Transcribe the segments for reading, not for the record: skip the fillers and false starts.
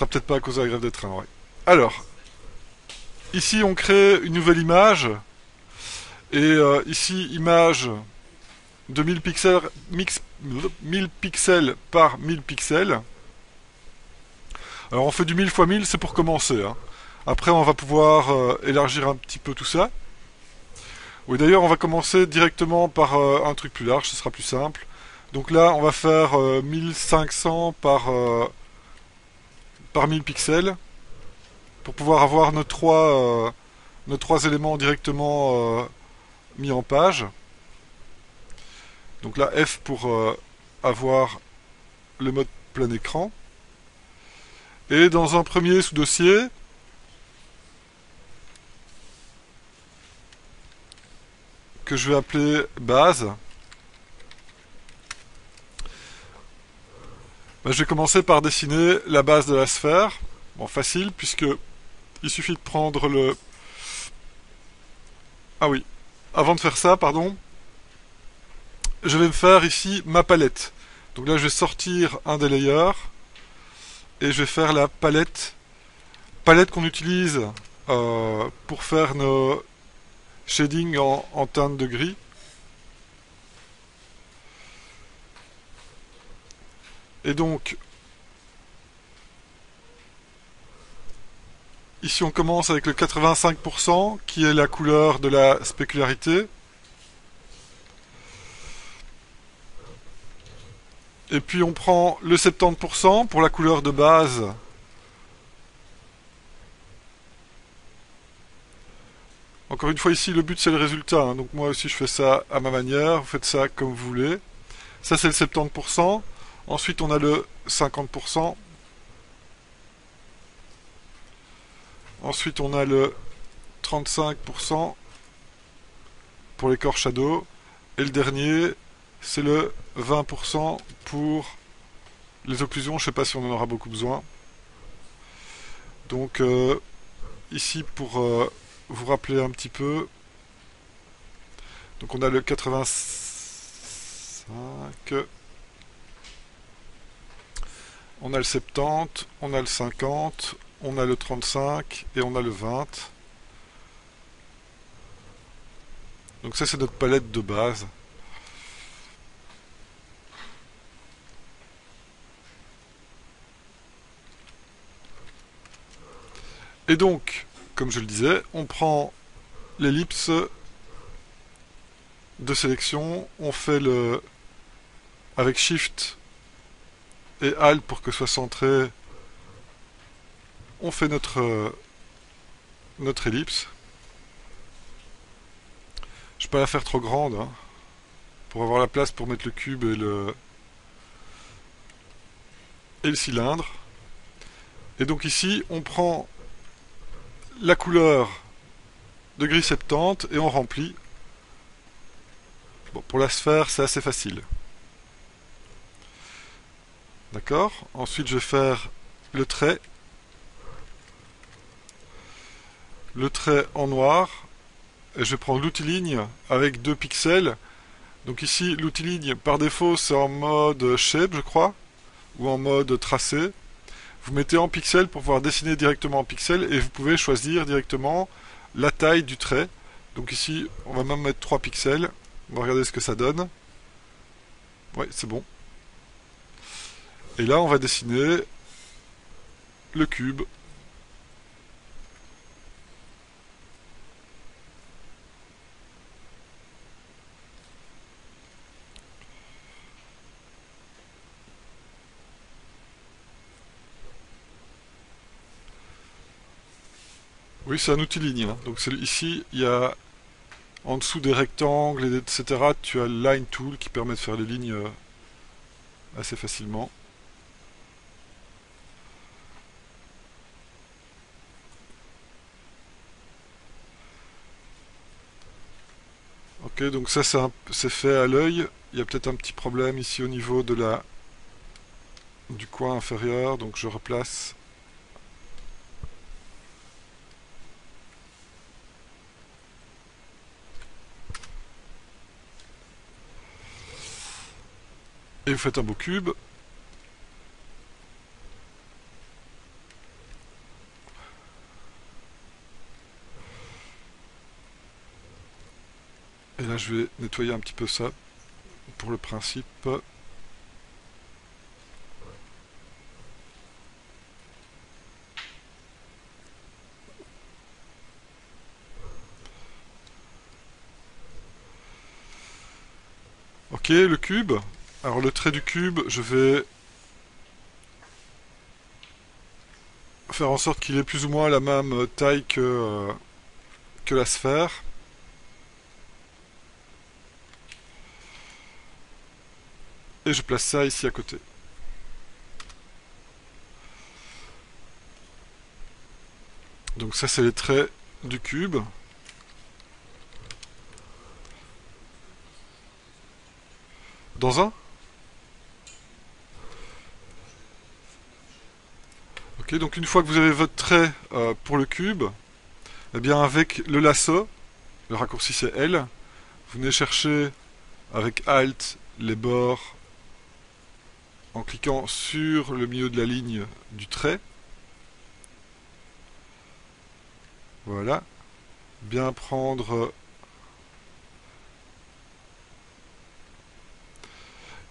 sera peut-être pas à cause de la grève des trains, ouais. Alors, ici on crée une nouvelle image. Et ici, image de 1000 pixels, 1000 pixels par 1000 pixels. Alors on fait du 1000 fois 1000, c'est pour commencer, hein. Après on va pouvoir élargir un petit peu tout ça. Oui, d'ailleurs on va commencer directement par un truc plus large, ce sera plus simple. Donc là on va faire 1500 par 1000 pixels pour pouvoir avoir nos trois éléments directement mis en page. Donc là F pour avoir le mode plein écran. Et dans un premier sous-dossier, que je vais appeler base, je vais commencer par dessiner la base de la sphère. Bon, facile, puisque il suffit de prendre le... Ah oui, avant de faire ça, pardon, je vais me faire ici ma palette. Donc là, je vais sortir un des layers, et je vais faire la palette qu'on utilise pour faire nos shading en teinte de gris. Et donc, ici on commence avec le 85% qui est la couleur de la spécularité. Et puis on prend le 70% pour la couleur de base. Encore une fois ici le but c'est le résultat, hein. Donc moi aussi je fais ça à ma manière, vous faites ça comme vous voulez. Ça c'est le 70%. Ensuite on a le 50%. Ensuite on a le 35% pour les core shadow. Et le dernier c'est le 20% pour les occlusions. Je ne sais pas si on en aura beaucoup besoin. Donc ici pour vous rappeler un petit peu. Donc on a le 85, on a le 70, on a le 50, on a le 35 et on a le 20. Donc ça c'est notre palette de base. Et donc, comme je le disais, on prend l'ellipse de sélection, on fait le avec Shift et Alt pour que ce soit centré, on fait notre ellipse. Je ne vais pas la faire trop grande, hein, pour avoir la place pour mettre le cube et le cylindre. Et donc ici, on prend la couleur de gris 70 et on remplit. Bon, pour la sphère, c'est assez facile. D'accord. Ensuite, je vais faire le trait. Le trait en noir. Et je vais prendre l'outil ligne avec 2 pixels. Donc ici, l'outil ligne, par défaut, c'est en mode shape, je crois, ou en mode tracé. Vous mettez en pixels pour pouvoir dessiner directement en pixels et vous pouvez choisir directement la taille du trait. Donc ici, on va même mettre 3 pixels. On va regarder ce que ça donne. Ouais, c'est bon. Et là, on va dessiner le cube. Oui, c'est un outil ligne, hein. Donc ici, il y a en dessous des rectangles, etc. Tu as le Line Tool qui permet de faire les lignes assez facilement. Ok, donc ça c'est fait à l'œil. Il y a peut-être un petit problème ici au niveau du coin inférieur, donc je replace. Et vous faites un beau cube. Et là, je vais nettoyer un petit peu ça pour le principe. Ok, le cube. Alors le trait du cube, je vais faire en sorte qu'il ait plus ou moins la même taille que la sphère. Et je place ça ici à côté. Donc ça c'est les traits du cube. Dans un. Ok, donc une fois que vous avez votre trait pour le cube, eh bien avec le lasso, le raccourci c'est L, vous venez chercher avec Alt les bords en cliquant sur le milieu de la ligne du trait. Voilà. Bien prendre.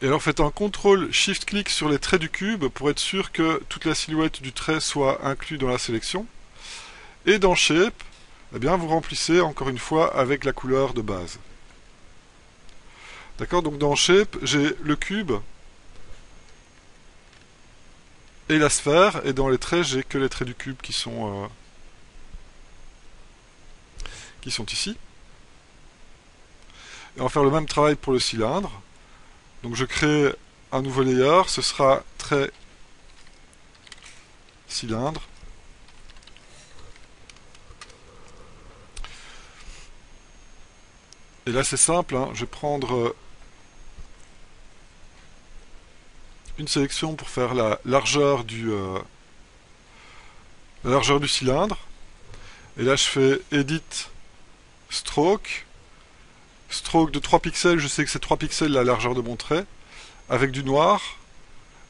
Et alors faites un CTRL SHIFT-clic sur les traits du cube pour être sûr que toute la silhouette du trait soit inclue dans la sélection. Et dans Shape, eh bien vous remplissez encore une fois avec la couleur de base. D'accord, donc dans Shape, j'ai le cube et la sphère, et dans les traits, j'ai que les traits du cube qui sont ici. Et on va faire le même travail pour le cylindre. Donc je crée un nouveau layer, ce sera trait cylindre. Et là c'est simple, hein, je vais prendre une sélection pour faire la largeur du cylindre. Et là je fais Edit Stroke. Stroke de 3 pixels, je sais que c'est 3 pixels la largeur de mon trait. Avec du noir,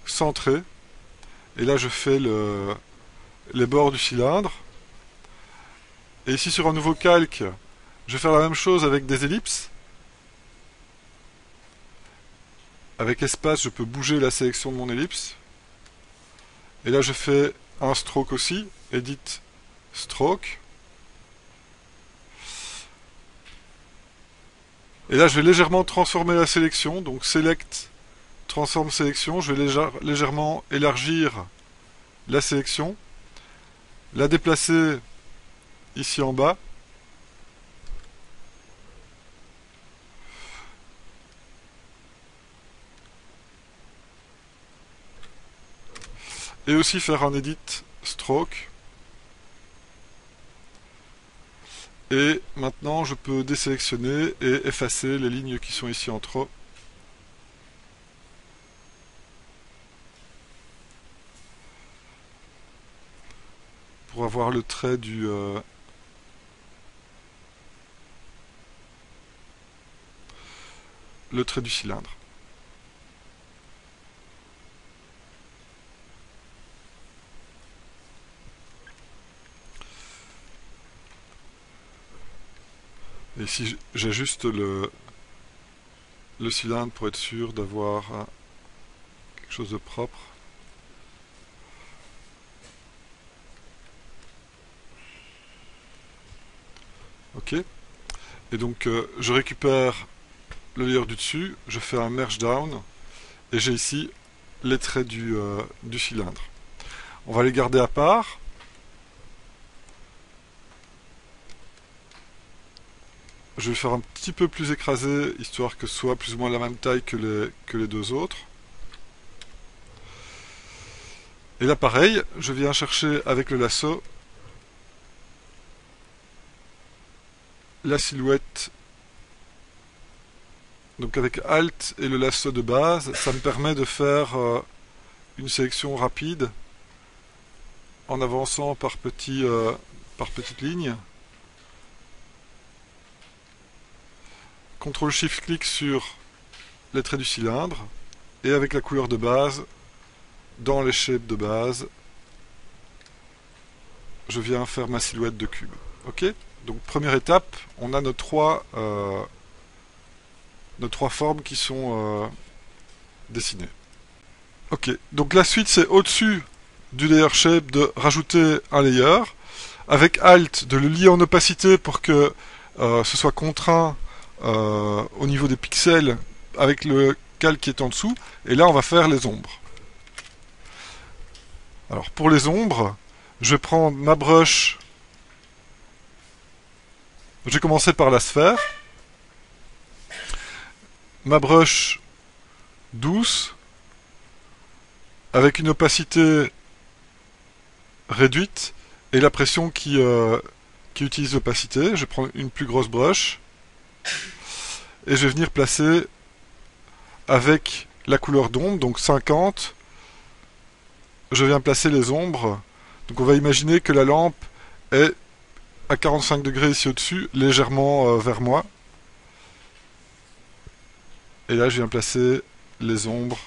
centré. Et là je fais les bords du cylindre. Et ici sur un nouveau calque, je vais faire la même chose avec des ellipses. Avec espace, je peux bouger la sélection de mon ellipse. Et là je fais un stroke aussi, Edit Stroke. Et là je vais légèrement transformer la sélection, donc Select, Transform Sélection, je vais légèrement élargir la sélection, la déplacer ici en bas. Et aussi faire un Edit Stroke. Et maintenant je peux désélectionner et effacer les lignes qui sont ici en trop. Pour avoir le trait du cylindre. Et ici j'ajuste le cylindre pour être sûr d'avoir quelque chose de propre. Ok. Et donc je récupère le layer du dessus, je fais un merge down et j'ai ici les traits du cylindre. On va les garder à part. Je vais faire un petit peu plus écrasé, histoire que ce soit plus ou moins la même taille que les deux autres. Et là pareil, je viens chercher avec le lasso la silhouette. Donc avec Alt et le lasso de base, ça me permet de faire une sélection rapide en avançant par petites lignes. CTRL-SHIFT-clic sur les traits du cylindre et avec la couleur de base, dans les shapes de base, je viens faire ma silhouette de cube. Ok. Donc première étape, on a nos trois nos trois formes qui sont dessinées. Ok, donc la suite c'est au-dessus du layer shape de rajouter un layer, avec Alt de le lier en opacité pour que ce soit contraint au niveau des pixels avec le calque qui est en dessous, et là on va faire les ombres. Alors pour les ombres, je vais prendre ma brush, je vais commencer par la sphère, ma brush douce, avec une opacité réduite, et la pression qui utilise l'opacité. Je vais prendre une plus grosse brush, et je vais venir placer avec la couleur d'ombre, donc 50, je viens placer les ombres. Donc on va imaginer que la lampe est à 45 degrés ici au-dessus, légèrement vers moi. Et là je viens placer les ombres.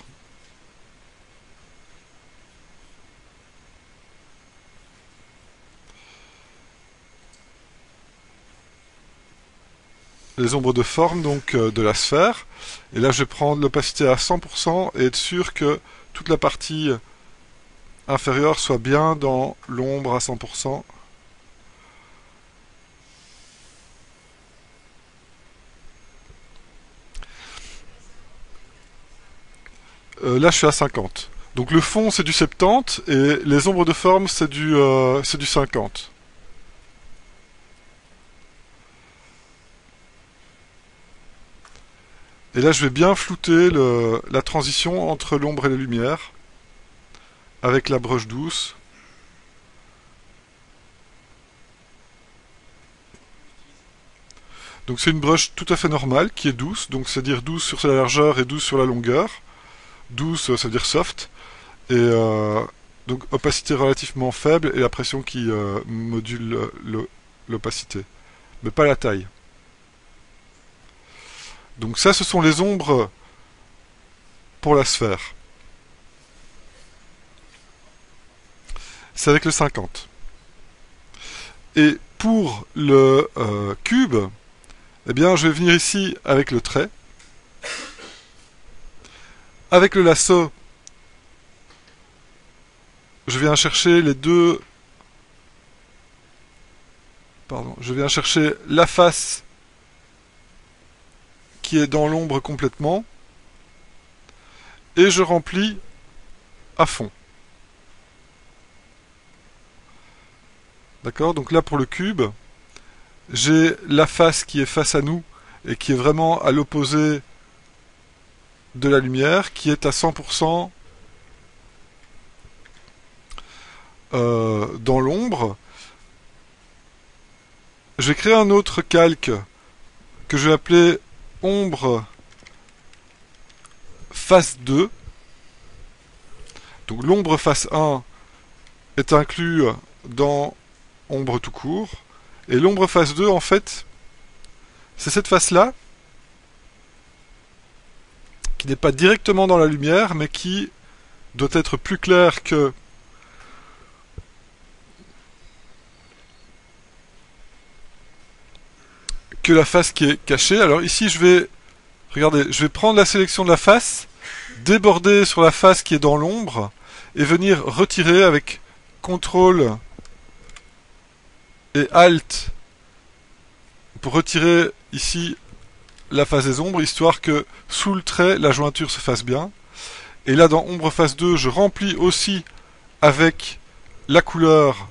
Les ombres de forme donc de la sphère. Et là je vais prendre l'opacité à 100% et être sûr que toute la partie inférieure soit bien dans l'ombre à 100%. Là je suis à 50. Donc le fond c'est du 70 et les ombres de forme c'est du 50. Et là je vais bien flouter la transition entre l'ombre et la lumière avec la brush douce. Donc c'est une brush tout à fait normale qui est douce, donc c'est-à-dire douce sur la largeur et douce sur la longueur. Douce, ça veut dire soft. Et donc opacité relativement faible et la pression qui module l'opacité. Mais pas la taille. Donc ça, ce sont les ombres pour la sphère. C'est avec le 50. Et pour le cube, eh bien, je vais venir ici avec le trait. Avec le lasso, je viens chercher les deux... Pardon, je viens chercher la face qui est dans l'ombre complètement. Et je remplis à fond. D'accord? Donc là, pour le cube, j'ai la face qui est face à nous et qui est vraiment à l'opposé de la lumière, qui est à 100% dans l'ombre. Je vais créer un autre calque que je vais appeler ombre face 2. Donc l'ombre face 1 est inclus dans ombre tout court. Et l'ombre face 2, en fait, c'est cette face-là qui n'est pas directement dans la lumière, mais qui doit être plus claire que la face qui est cachée. Alors ici, regardez, je vais prendre la sélection de la face, déborder sur la face qui est dans l'ombre, et venir retirer avec CTRL et ALT pour retirer ici la face des ombres, histoire que sous le trait, la jointure se fasse bien. Et là, dans ombre face 2, je remplis aussi avec la couleur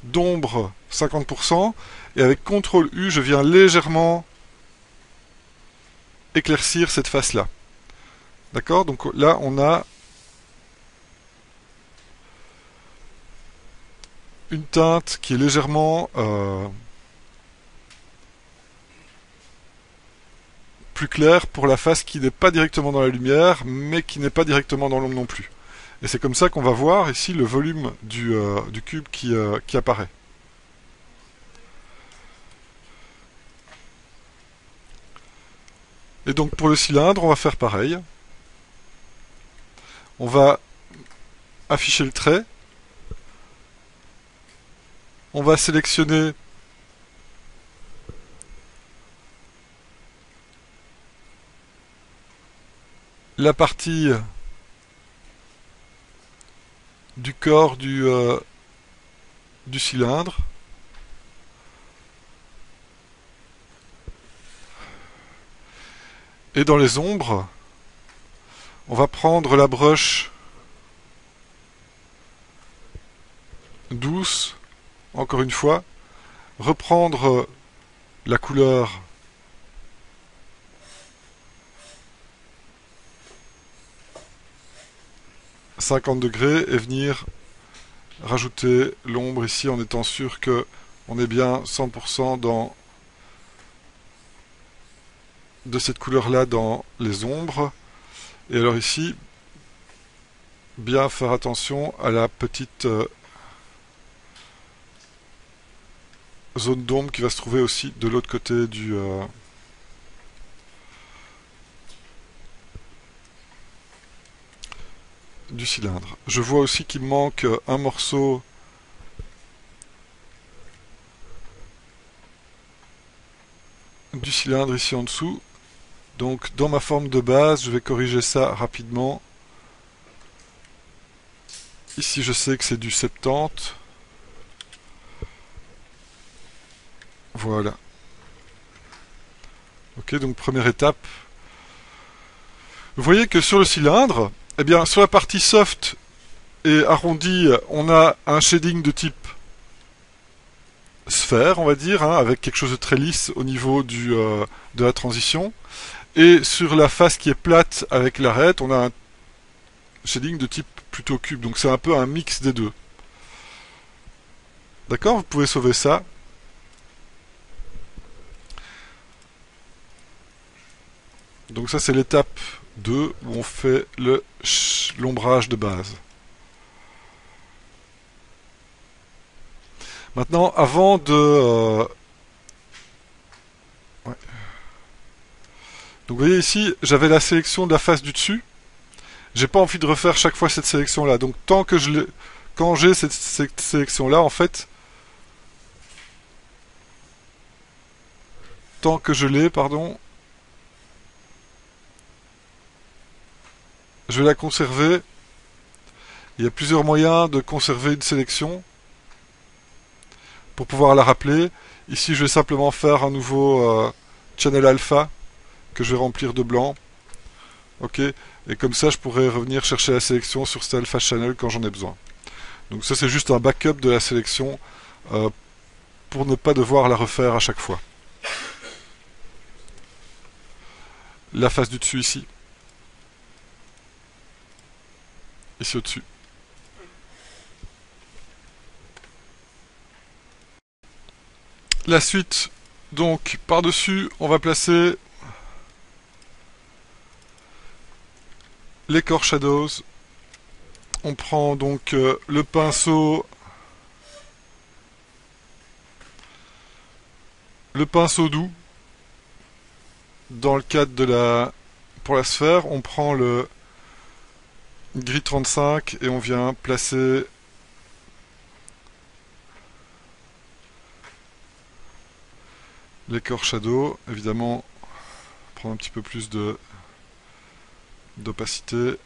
d'ombre 50%, et avec CTRL U, je viens légèrement éclaircir cette face-là. D'accord? Donc là, on a une teinte qui est légèrement plus claire pour la face qui n'est pas directement dans la lumière, mais qui n'est pas directement dans l'ombre non plus. Et c'est comme ça qu'on va voir ici le volume du cube qui apparaît. Et donc pour le cylindre, on va faire pareil. On va afficher le trait. On va sélectionner la partie du corps du cylindre. Et dans les ombres, on va prendre la broche douce, encore une fois, reprendre la couleur « 50 degrés » et venir rajouter l'ombre ici en étant sûr que on est bien 100% de cette couleur-là dans les ombres. Et alors ici, bien faire attention à la petite zone d'ombre qui va se trouver aussi de l'autre côté du cylindre. Je vois aussi qu'il manque un morceau du cylindre ici en dessous. Donc dans ma forme de base, je vais corriger ça rapidement. Ici je sais que c'est du 70. Voilà. Ok, donc première étape. Vous voyez que sur le cylindre, eh bien sur la partie soft et arrondie, on a un shading de type sphère, on va dire, hein, avec quelque chose de très lisse au niveau de la transition. Et sur la face qui est plate avec l'arête, on a un shading de type plutôt cube. Donc c'est un peu un mix des deux. D'accord? Vous pouvez sauver ça. Donc ça c'est l'étape 2 où on fait l'ombrage de base. Maintenant, avant de... ouais. Donc vous voyez ici, j'avais la sélection de la face du dessus. J'ai pas envie de refaire chaque fois cette sélection-là. Donc tant que quand j'ai cette sélection-là, en fait, tant que je l'ai, pardon, je vais la conserver. Il y a plusieurs moyens de conserver une sélection pour pouvoir la rappeler. Ici, je vais simplement faire un nouveau channel alpha que je vais remplir de blanc. Ok, et comme ça, je pourrais revenir chercher la sélection sur cet alpha channel quand j'en ai besoin. Donc ça, c'est juste un backup de la sélection pour ne pas devoir la refaire à chaque fois. La face du dessus ici. Ici au-dessus. La suite, donc par-dessus, on va placer les core shadows. On prend donc le pinceau doux. Dans le cadre de pour la sphère, on prend le gris 35 et on vient placer les core shadows. Évidemment, prendre un petit peu plus d'opacité.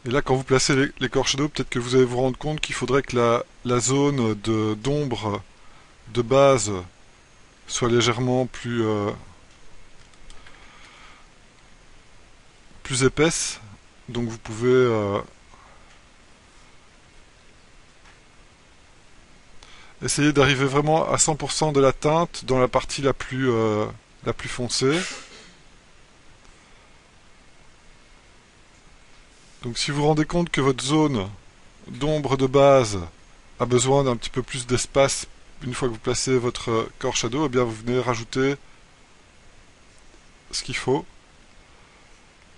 Et là, quand vous placez les core shadows, peut-être que vous allez vous rendre compte qu'il faudrait que la zone d'ombre de base soit légèrement plus épaisse. Donc vous pouvez essayer d'arriver vraiment à 100% de la teinte dans la partie la plus foncée. Donc si vous vous rendez compte que votre zone d'ombre de base a besoin d'un petit peu plus d'espace une fois que vous placez votre core shadow, eh bien vous venez rajouter ce qu'il faut.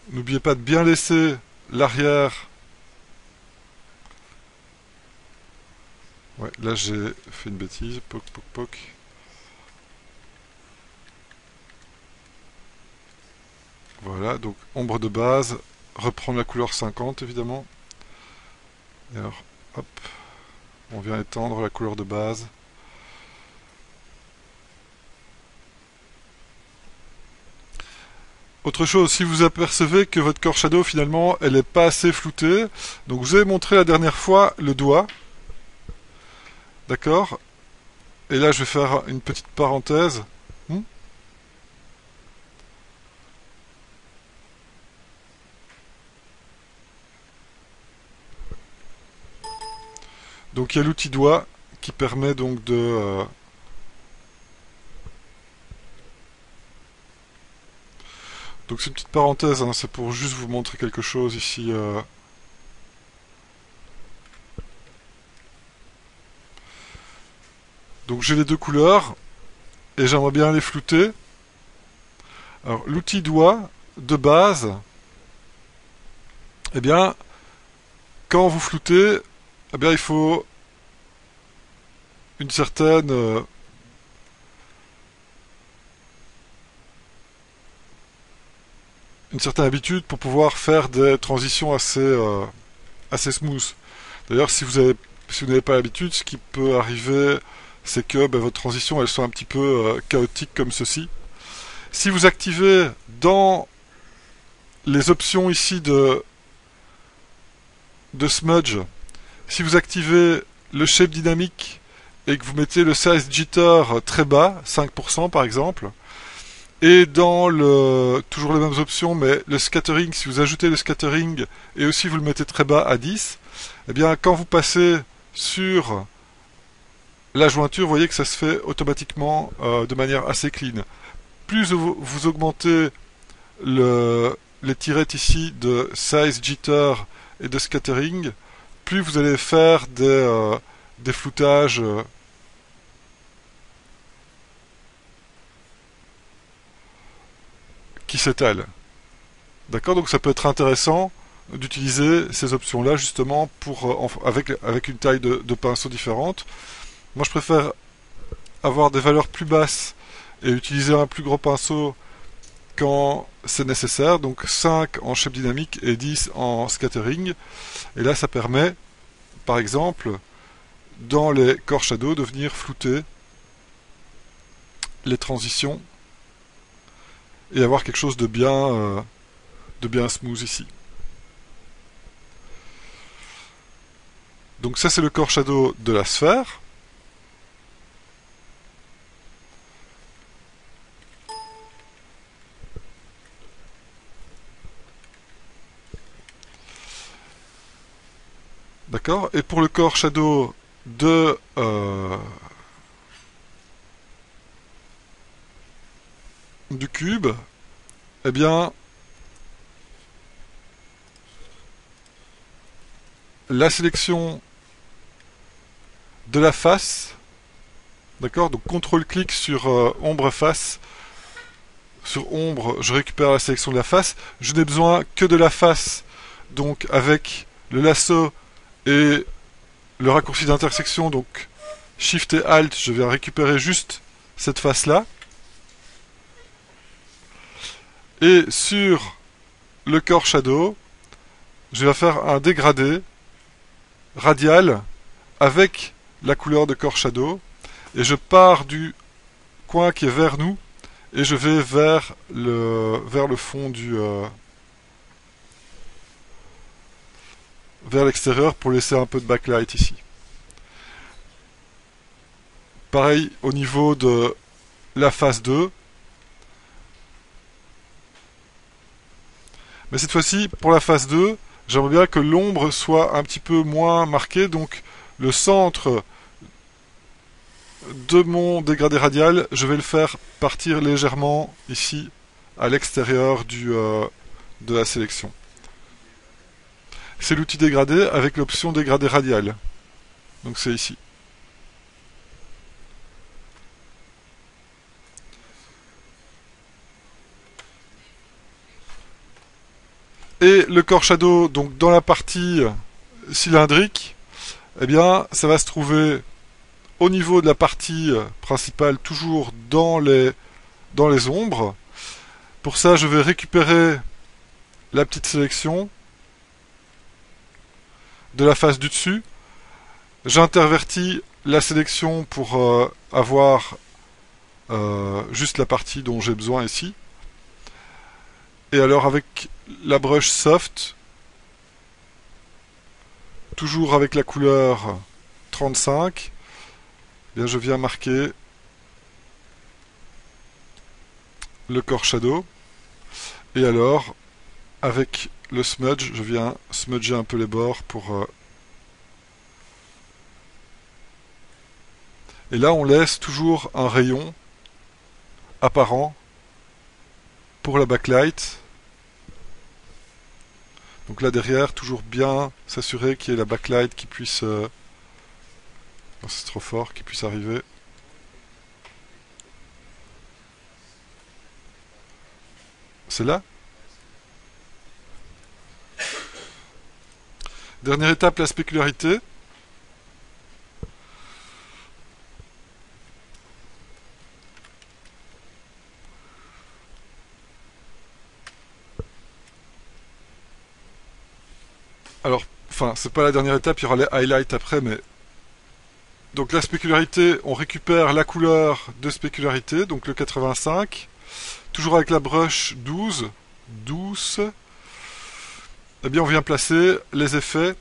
N'oubliez pas de bien laisser l'arrière. Ouais, là j'ai fait une bêtise. Poc, poc, poc. Voilà, donc ombre de base, reprendre la couleur 50 évidemment. Et alors, hop. On vient étendre la couleur de base. Autre chose, si vous apercevez que votre Core Shadow finalement elle n'est pas assez floutée, donc je vous ai montré la dernière fois le doigt, d'accord? Et là je vais faire une petite parenthèse. Donc il y a l'outil doigt qui permet donc de donc c'est une petite parenthèse, hein, c'est pour juste vous montrer quelque chose ici. Donc j'ai les deux couleurs et j'aimerais bien les flouter. Alors l'outil doigt de base, eh bien quand vous floutez, eh bien il faut une certaine habitude pour pouvoir faire des transitions assez smooth. D'ailleurs, si vous n'avez pas l'habitude, ce qui peut arriver, c'est que ben, votre transition elle soit un petit peu chaotique comme ceci. Si vous activez dans les options ici de smudge, si vous activez le shape dynamique et que vous mettez le size jitter très bas, 5% par exemple, et dans toujours les mêmes options, mais le scattering, si vous ajoutez le scattering et aussi vous le mettez très bas à 10, eh bien quand vous passez sur la jointure, vous voyez que ça se fait automatiquement de manière assez clean. Plus vous augmentez les tirettes ici de size jitter et de scattering, plus vous allez faire des floutages qui s'étalent. D'accord, donc ça peut être intéressant d'utiliser ces options-là justement avec une taille de pinceau différente. Moi je préfère avoir des valeurs plus basses et utiliser un plus gros pinceau quand c'est nécessaire, donc 5 en shape dynamique et 10 en scattering. Et là ça permet, par exemple, dans les Core Shadow de venir flouter les transitions et avoir quelque chose de bien smooth ici. Donc ça c'est le Core Shadow de la sphère. D'accord. Et pour le Core Shadow du cube, eh bien la sélection de la face, d'accord, donc contrôle-clic sur ombre face, sur ombre, je récupère la sélection de la face, je n'ai besoin que de la face, donc avec le lasso et le raccourci d'intersection, donc Shift et Alt, je vais récupérer juste cette face-là. Et sur le Core Shadow, je vais faire un dégradé radial avec la couleur de Core Shadow. Et je pars du coin qui est vers nous et je vais vers le fond vers l'extérieur pour laisser un peu de backlight ici. Pareil au niveau de la phase 2. Mais cette fois-ci, pour la phase 2, j'aimerais bien que l'ombre soit un petit peu moins marquée. Donc le centre de mon dégradé radial, je vais le faire partir légèrement ici à l'extérieur de la sélection. C'est l'outil dégradé avec l'option dégradé radial. Donc c'est ici. Et le Core Shadow, donc dans la partie cylindrique, eh bien, ça va se trouver au niveau de la partie principale, toujours dans les ombres. Pour ça, je vais récupérer la petite sélection de la face du dessus. J'intervertis la sélection pour avoir juste la partie dont j'ai besoin ici. Et alors avec la brush soft, toujours avec la couleur 35, eh bien je viens marquer le core shadow. Et alors, avec le smudge, je viens smudger un peu les bords pour... Et là, on laisse toujours un rayon apparent pour la backlight. Donc là derrière, toujours bien s'assurer qu'il y ait la backlight qui puisse... Non, c'est trop fort, qui puisse arriver. C'est là. Dernière étape, la spécularité. Alors, enfin, c'est pas la dernière étape, il y aura les highlights après, mais... Donc la spécularité, on récupère la couleur de spécularité, donc le 85. Toujours avec la brush 12, douce. Eh bien, on vient placer les effets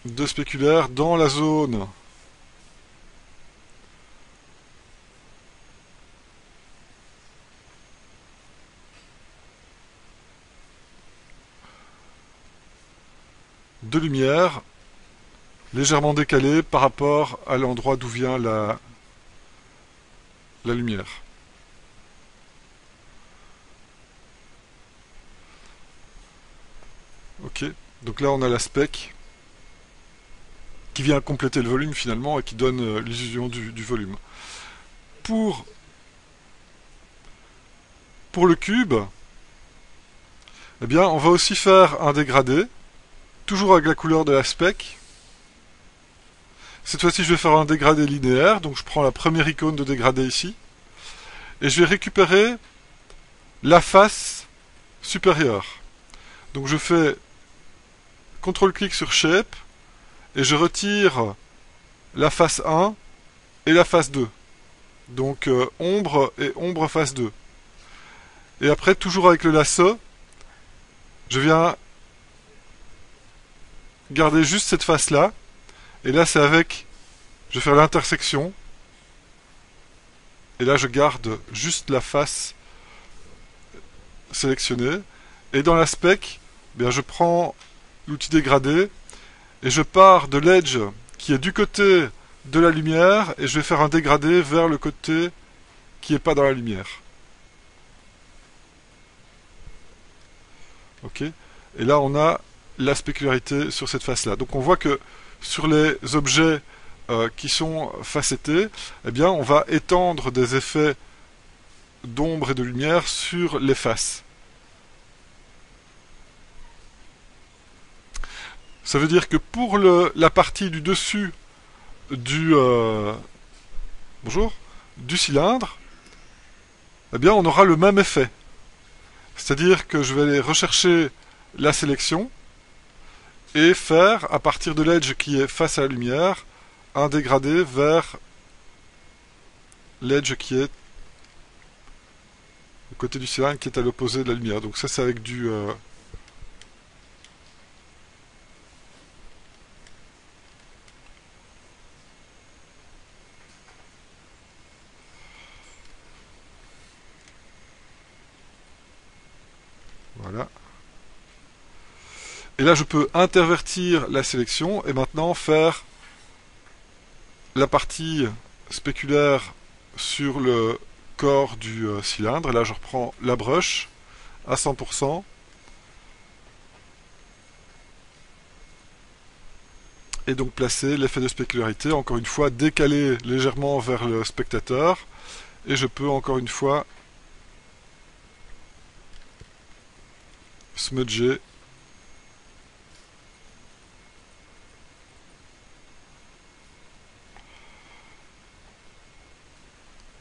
de spéculaire dans la zone de lumière, légèrement décalée par rapport à l'endroit d'où vient la lumière. Ok, donc là on a la spec qui vient compléter le volume finalement et qui donne l'illusion du volume. Pour le cube, eh bien on va aussi faire un dégradé, toujours avec la couleur de la spec. Cette fois-ci je vais faire un dégradé linéaire, donc je prends la première icône de dégradé ici, et je vais récupérer la face supérieure. Donc je fais CTRL-clic sur Shape, et je retire la face 1 et la face 2. Donc ombre et ombre face 2. Et après, toujours avec le lasso, je viens garder juste cette face-là. Et là, c'est avec... Je vais faire l'intersection. Et là, je garde juste la face sélectionnée. Et dans la spec, eh bien, je prends l'outil dégradé et je pars de l'edge qui est du côté de la lumière et je vais faire un dégradé vers le côté qui n'est pas dans la lumière. Ok. Et là, on a la spécularité sur cette face-là. Donc on voit que sur les objets qui sont facettés, eh bien, on va étendre des effets d'ombre et de lumière sur les faces. Ça veut dire que pour la partie du dessus du bonjour, du cylindre, eh bien, on aura le même effet. C'est-à-dire que je vais aller rechercher la sélection et faire, à partir de l'edge qui est face à la lumière, un dégradé vers l'edge qui est au côté du cylindre qui est à l'opposé de la lumière. Donc ça c'est avec du... Voilà. Et là je peux intervertir la sélection et maintenant faire la partie spéculaire sur le corps du cylindre. Et là je reprends la brush à 100%. Et donc placer l'effet de spécularité, encore une fois décalé légèrement vers le spectateur. Et je peux encore une fois smudger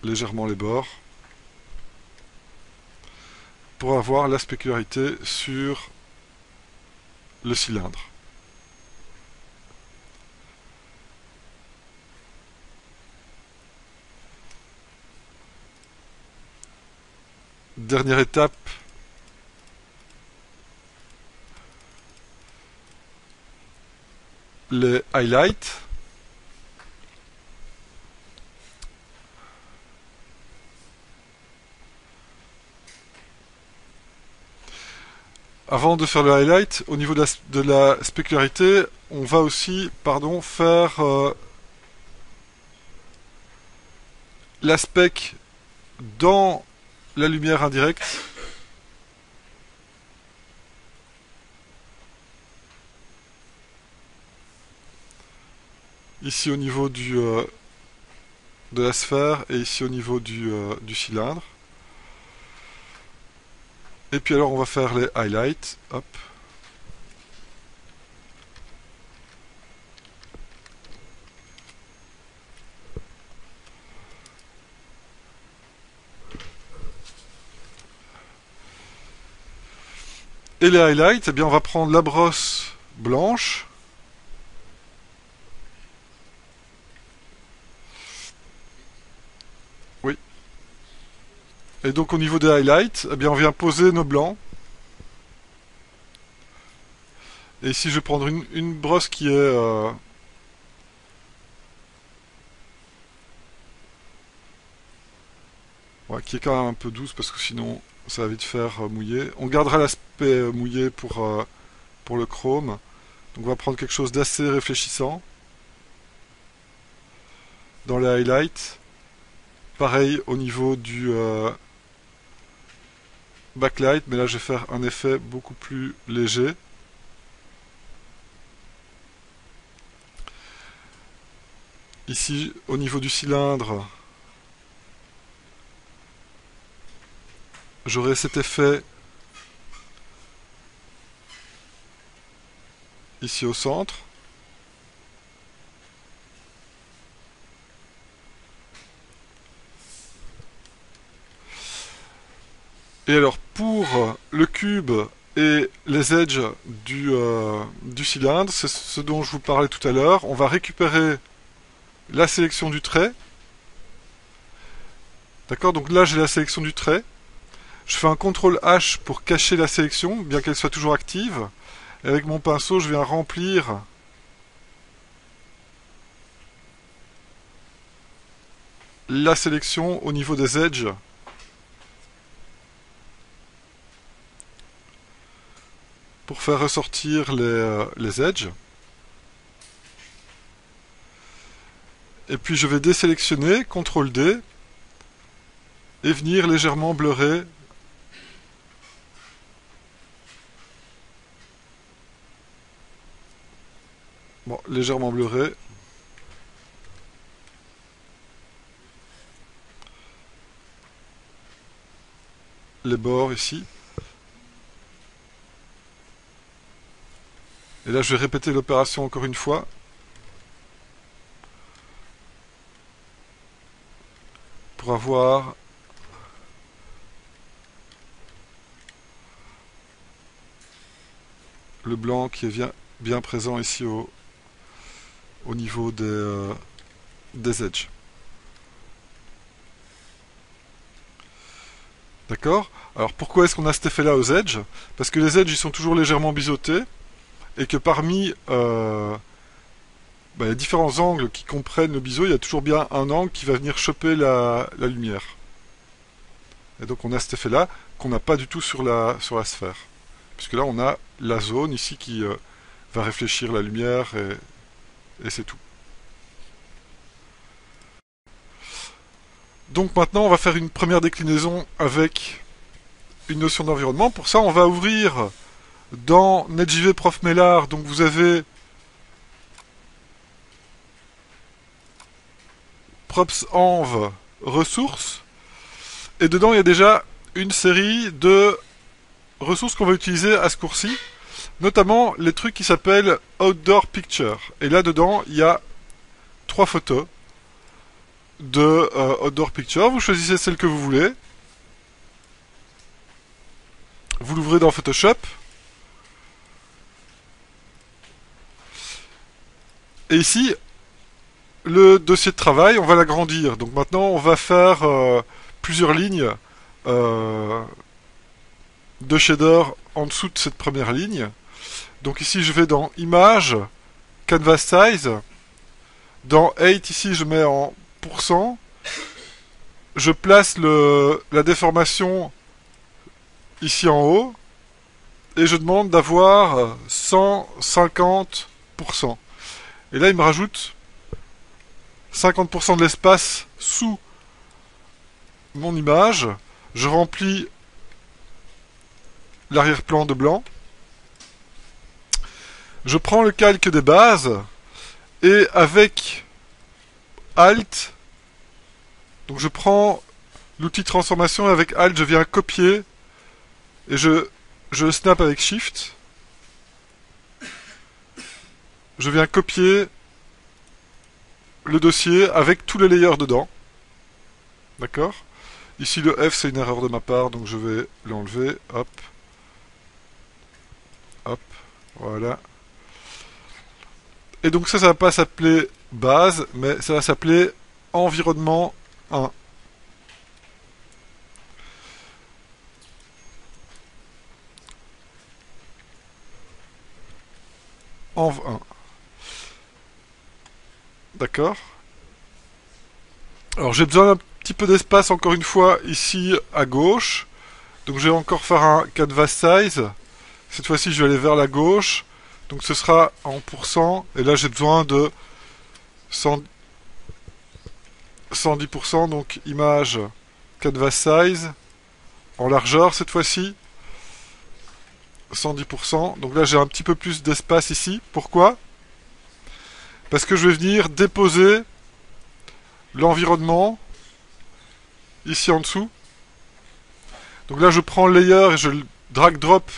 légèrement les bords pour avoir la spécularité sur le cylindre. dernière étape, les highlights. Avant de faire le highlight, au niveau de la spécularité, on va aussi, pardon, faire la spec dans la lumière indirecte. Ici au niveau de la sphère et ici au niveau du cylindre. Et puis alors on va faire les highlights. Hop. Et les highlights, eh bien on va prendre la brosse blanche. Oui. Et donc au niveau des highlights, eh bien on vient poser nos blancs. Et ici je vais prendre une brosse qui est ouais, qui est quand même un peu douce parce que sinon ça va vite faire mouiller. On gardera l'aspect mouillé pour le chrome. Donc on va prendre quelque chose d'assez réfléchissant. Dans les highlights. Pareil au niveau du backlight, mais là je vais faire un effet beaucoup plus léger. Ici au niveau du cylindre, j'aurai cet effet ici au centre. Et alors pour le cube et les edges du cylindre, c'est ce dont je vous parlais tout à l'heure. On va récupérer la sélection du trait. D'accord, donc là j'ai la sélection du trait. Je fais un CTRL H pour cacher la sélection, bien qu'elle soit toujours active. Et avec mon pinceau, je viens remplir la sélection au niveau des edges. Pour faire ressortir les edges. Et puis je vais désélectionner, CTRL D, et venir légèrement bleurer bon, légèrement bleurer les bords ici. Et là je vais répéter l'opération encore une fois. Pour avoir le blanc qui est bien présent ici au niveau des edges. D'accord? Alors pourquoi est-ce qu'on a cet effet-là aux edges? Parce que les edges ils sont toujours légèrement biseautés et que parmi les différents angles qui comprennent le biseau, il y a toujours bien un angle qui va venir choper la lumière. Et donc on a cet effet-là qu'on n'a pas du tout sur la sphère. Puisque là on a la zone ici qui va réfléchir la lumière et c'est tout. Donc maintenant on va faire une première déclinaison avec une notion d'environnement. Pour ça on va ouvrir dans NetJV Prof Mellard, donc vous avez props env ressources et dedans il y a déjà une série de ressources qu'on va utiliser à ce cours-ci, notamment les trucs qui s'appellent Outdoor Picture. Et là dedans il y a 3 photos de Outdoor Picture. Vous choisissez celle que vous voulez, vous l'ouvrez dans Photoshop et ici le dossier de travail on va l'agrandir. Donc maintenant on va faire plusieurs lignes euh, de shader en dessous de cette première ligne. Donc ici je vais dans Image, Canvas Size. Dans 8 ici je mets en pourcent. Je place la déformation ici en haut. Et je demande d'avoir 150%. Et là il me rajoute 50% de l'espace sous mon image. Je remplis l'arrière-plan de blanc. Je prends le calque des bases et avec Alt, donc je prends l'outil transformation et avec Alt je viens copier et je snap avec Shift. Je viens copier le dossier avec tous les layers dedans. D'accord? Ici le F c'est une erreur de ma part donc je vais l'enlever. Hop. Hop. Voilà. Et donc ça va pas s'appeler base, mais ça va s'appeler environnement 1. Env 1. D'accord. Alors j'ai besoin d'un petit peu d'espace encore une fois ici à gauche. Donc je vais encore faire un canvas size. Cette fois-ci je vais aller vers la gauche. Donc ce sera en pourcent. Et là j'ai besoin de 110%. Donc image canvas size. En largeur cette fois-ci. 110%. Donc là j'ai un petit peu plus d'espace ici. Pourquoi? Parce que je vais venir déposer l'environnement ici en dessous. Donc là je prends le layer et je le drag drop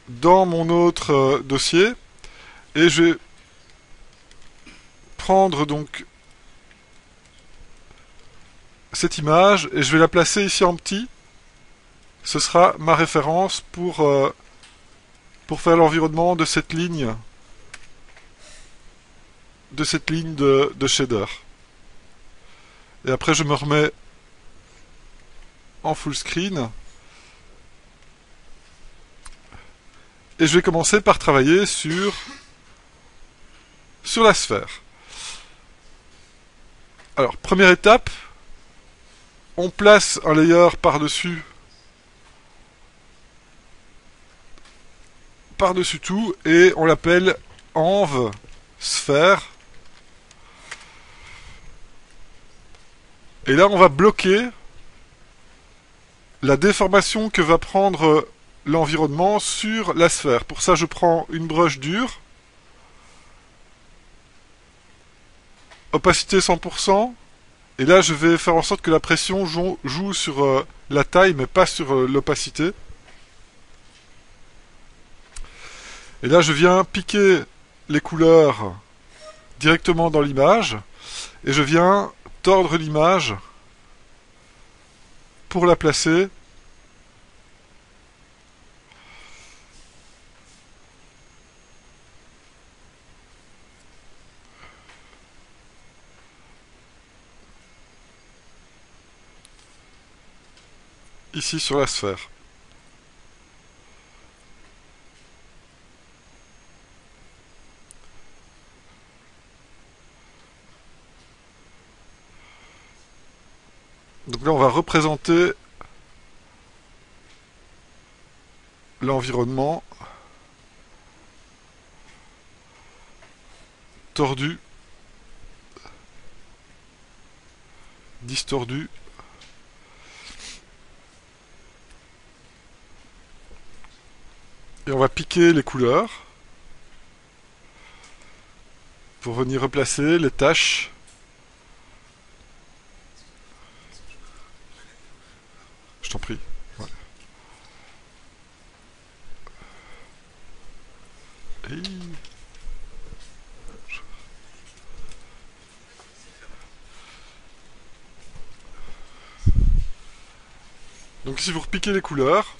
dans mon autre dossier et je vais prendre donc cette image et je vais la placer ici en petit. Ce sera ma référence pour faire l'environnement de cette ligne de shader. Et après je me remets en full screen et je vais commencer par travailler sur la sphère. Alors première étape, on place un layer par-dessus tout et on l'appelle env sphère. Et là on va bloquer la déformation que va prendre l'environnement sur la sphère. Pour ça je prends une broche dure, opacité 100%, et là je vais faire en sorte que la pression joue sur la taille mais pas sur l'opacité. Et là je viens piquer les couleurs directement dans l'image et je viens tordre l'image pour la placer ici sur la sphère. Donc là on va représenter l'environnement tordu, distordu. Et on va piquer les couleurs pour venir replacer les taches. Je t'en prie. Ouais. Et... Donc ici vous repiquez les couleurs.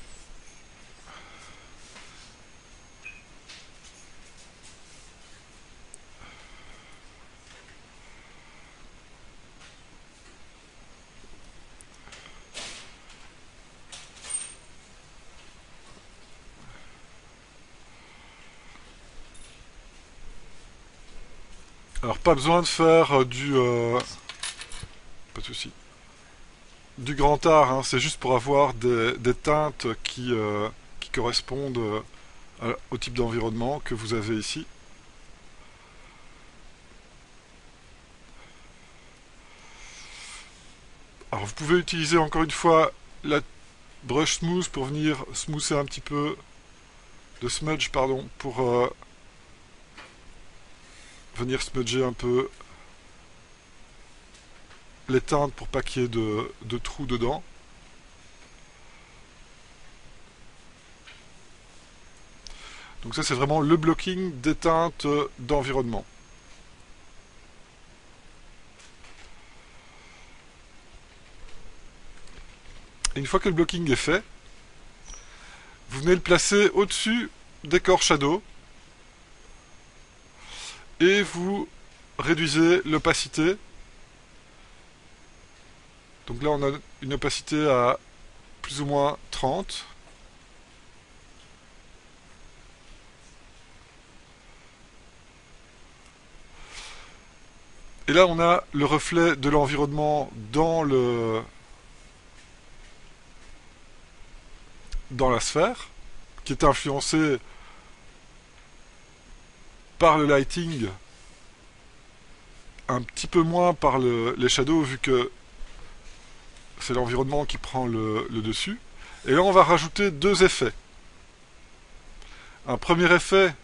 Alors pas besoin de faire pas de souci, du grand art, hein, c'est juste pour avoir des teintes qui correspondent au type d'environnement que vous avez ici. Alors vous pouvez utiliser encore une fois la brush smooth pour venir smoother un petit peu de smudge, pardon, pour venir smudger un peu les teintes pour pas qu'il y ait de trous dedans. Donc ça c'est vraiment le blocking des teintes d'environnement. Et une fois que le blocking est fait, vous venez le placer au-dessus des corps shadow et vous réduisez l'opacité. Donc là on a une opacité à plus ou moins 30. Et là on a le reflet de l'environnement dans la sphère, qui est influencé par le lighting, un petit peu moins par les shadows, vu que c'est l'environnement qui prend le dessus. Et là on va rajouter deux effets. Un premier effet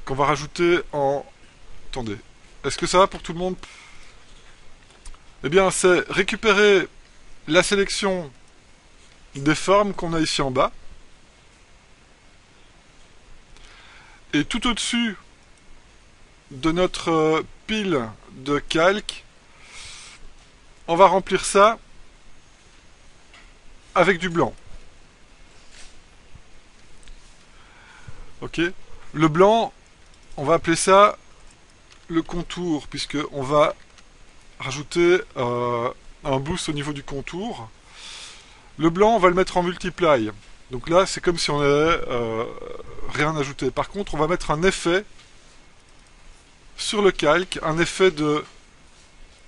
qu'on va rajouter en... Attendez, est-ce que ça va pour tout le monde? Eh bien c'est récupérer la sélection des formes qu'on a ici en bas, et tout au-dessus de notre pile de calque, on va remplir ça avec du blanc. Ok. Le blanc, on va appeler ça le contour, puisque on va rajouter un boost au niveau du contour. Le blanc, on va le mettre en multiply. Donc là, c'est comme si on n'avait rien ajouté. Par contre, on va mettre un effet sur le calque, un effet de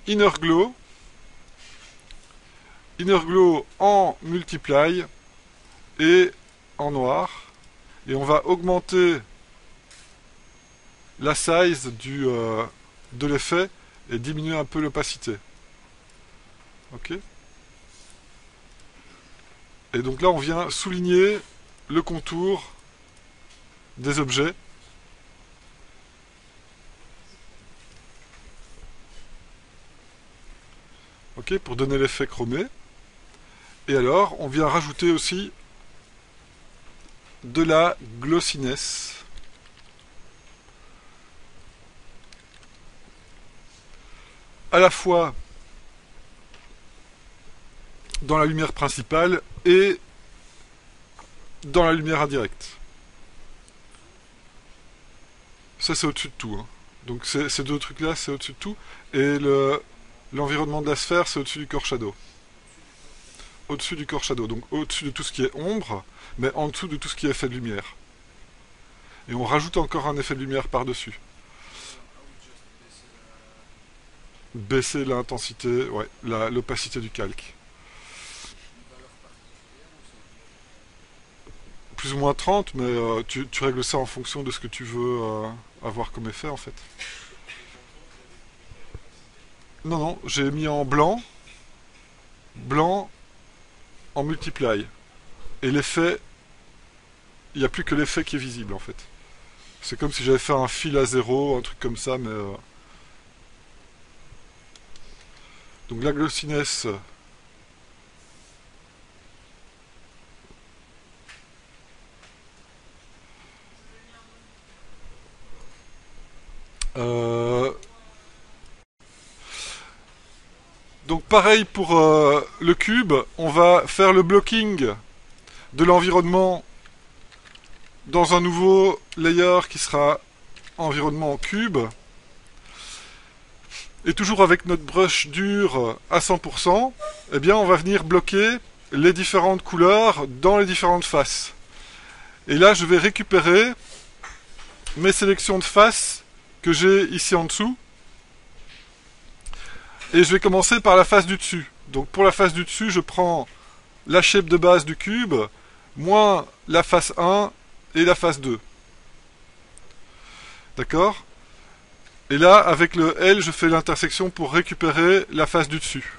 inner glow. Inner glow en multiply et en noir. Et on va augmenter la size de l'effet et diminuer un peu l'opacité. Ok. Et donc là, on vient souligner le contour des objets. Ok, pour donner l'effet chromé. Et alors, on vient rajouter aussi de la glossiness. À la fois dans la lumière principale et dans la lumière indirecte. Ça, c'est au-dessus de tout. Hein. Donc ces deux trucs-là, c'est au-dessus de tout. Et l'environnement de la sphère, c'est au-dessus du corps shadow. Au-dessus du corps shadow. Donc au-dessus de tout ce qui est ombre, mais en dessous de tout ce qui est effet de lumière. Et on rajoute encore un effet de lumière par-dessus. Baisser l'intensité, ouais, l'opacité du calque. Plus ou moins 30, mais tu règles ça en fonction de ce que tu veux avoir comme effet en fait. Non, non, j'ai mis en blanc, blanc en multiply. Et l'effet, il n'y a plus que l'effet qui est visible en fait. C'est comme si j'avais fait un fil à zéro, un truc comme ça, mais... Donc la glossiness... Donc pareil pour le cube, on va faire le blocking de l'environnement dans un nouveau layer qui sera environnement cube. Et toujours avec notre brush dur à 100%, eh bien on va venir bloquer les différentes couleurs dans les différentes faces. Et là je vais récupérer mes sélections de face que j'ai ici en dessous. Et je vais commencer par la face du dessus. Donc pour la face du dessus, je prends la shape de base du cube, moins la face 1 et la face 2. D'accord? Et là, avec le L, je fais l'intersection pour récupérer la face du dessus.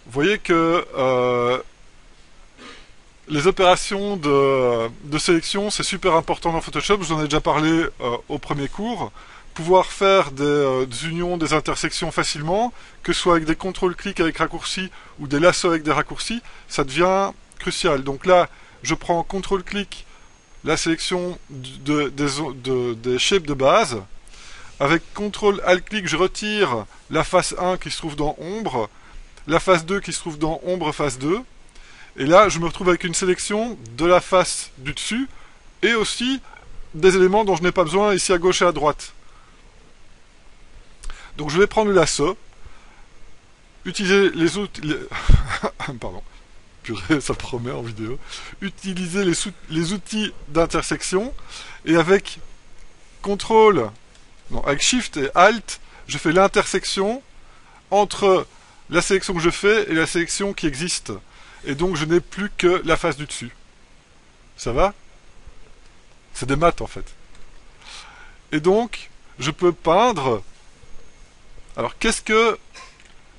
Vous voyez que les opérations de sélection, c'est super important dans Photoshop. Je vous en ai déjà parlé au premier cours. Pouvoir faire des unions, des intersections facilement, que ce soit avec des contrôles-clics avec raccourcis ou des lassos avec des raccourcis, ça devient crucial. Donc là, je prends contrôle-clic, la sélection des shapes de base. Avec CTRL-ALT-clic, je retire la face 1 qui se trouve dans Ombre, la face 2 qui se trouve dans Ombre face 2. Et là, je me retrouve avec une sélection de la face du dessus et aussi des éléments dont je n'ai pas besoin ici à gauche et à droite. Donc je vais prendre le lasso, utiliser les outils... Pardon, purée, ça promet en vidéo. Utiliser les outils d'intersection et avec CTRL... Non, avec Shift et Alt, je fais l'intersection entre la sélection que je fais et la sélection qui existe. Et donc je n'ai plus que la face du dessus. Ça va? C'est des maths en fait. Et donc, je peux peindre... Alors qu'est-ce que,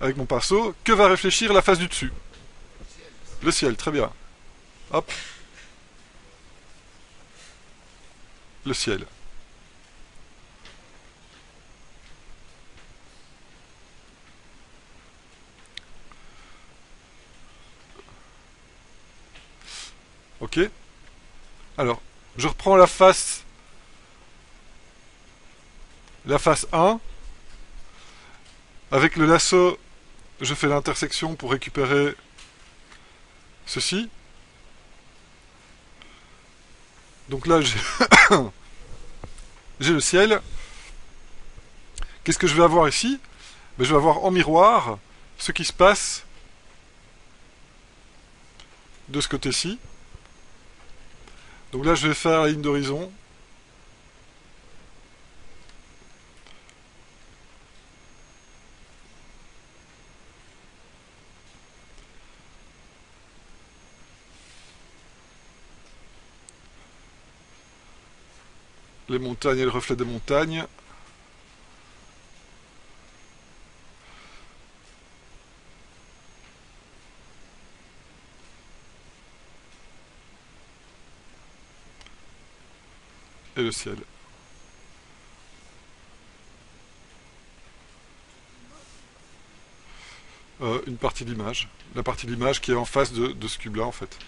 avec mon pinceau, que va réfléchir la face du dessus? Le ciel, très bien. Hop. Le ciel. Ok. Alors, je reprends la face 1. Avec le lasso, je fais l'intersection pour récupérer ceci. Donc là, j'ai le ciel. Qu'est-ce que je vais avoir ici? Ben, je vais avoir en miroir ce qui se passe de ce côté-ci. Donc là, je vais faire la ligne d'horizon. Les montagnes et le reflet des montagnes. Et le ciel. Une partie de l'image. La partie de l'image qui est en face de ce cube-là, en fait.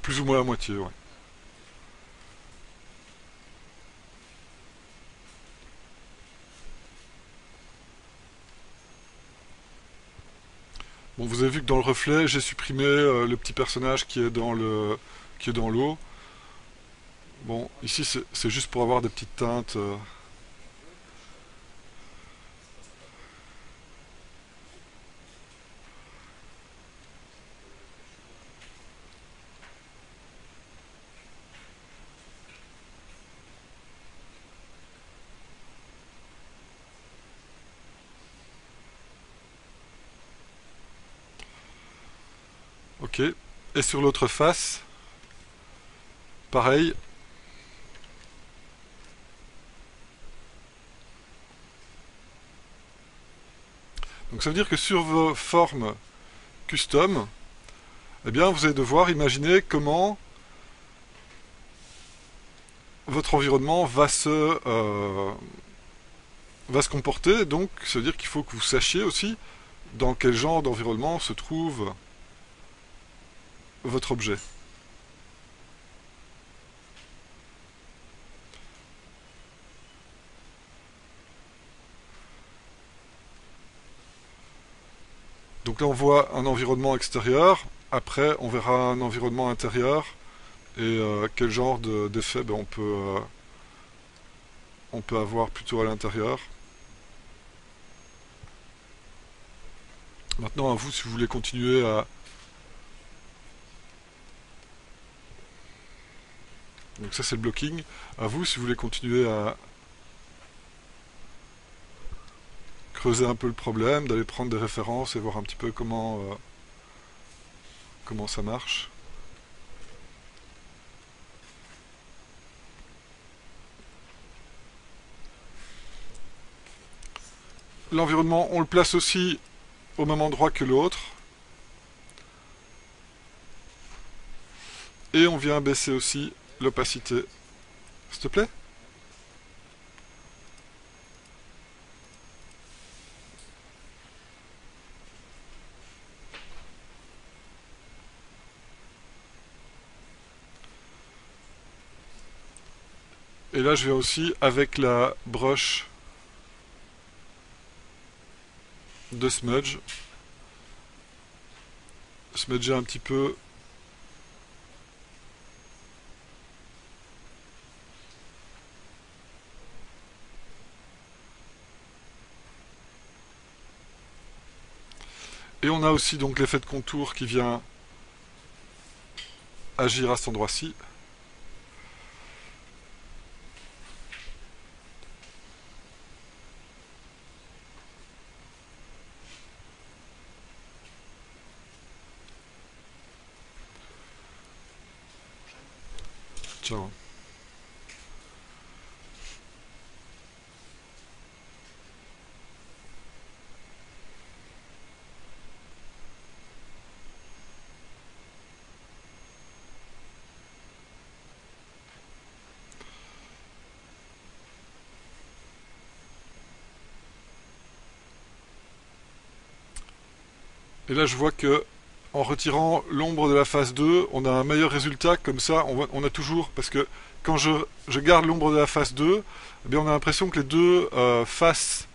Plus ou moins la moitié, ouais. Bon, vous avez vu que dans le reflet, j'ai supprimé le petit personnage qui est dans l'eau. Bon, ici, c'est juste pour avoir des petites teintes. Ok. Et sur l'autre face, pareil. Donc ça veut dire que sur vos formes custom, eh bien vous allez devoir imaginer comment votre environnement va se comporter. Donc ça veut dire qu'il faut que vous sachiez aussi dans quel genre d'environnement se trouve votre objet. Donc là on voit un environnement extérieur, après on verra un environnement intérieur, et quel genre d'effet ben, on peut avoir plutôt à l'intérieur. Maintenant à vous si vous voulez continuer Donc ça c'est le blocking. À vous si vous voulez continuer à creuser un peu le problème, d'aller prendre des références et voir un petit peu comment ça marche. L'environnement, on le place aussi au même endroit que l'autre. Et on vient baisser aussi l'opacité. S'il te plaît? Et là, je viens aussi avec la brush de smudge. Smudger un petit peu. Et on a aussi donc l'effet de contour qui vient agir à cet endroit-ci. Ciao. Et là, je vois que en retirant l'ombre de la face 2, on a un meilleur résultat. Comme ça, on a toujours... Parce que quand je garde l'ombre de la face 2, eh bien, on a l'impression que les deux faces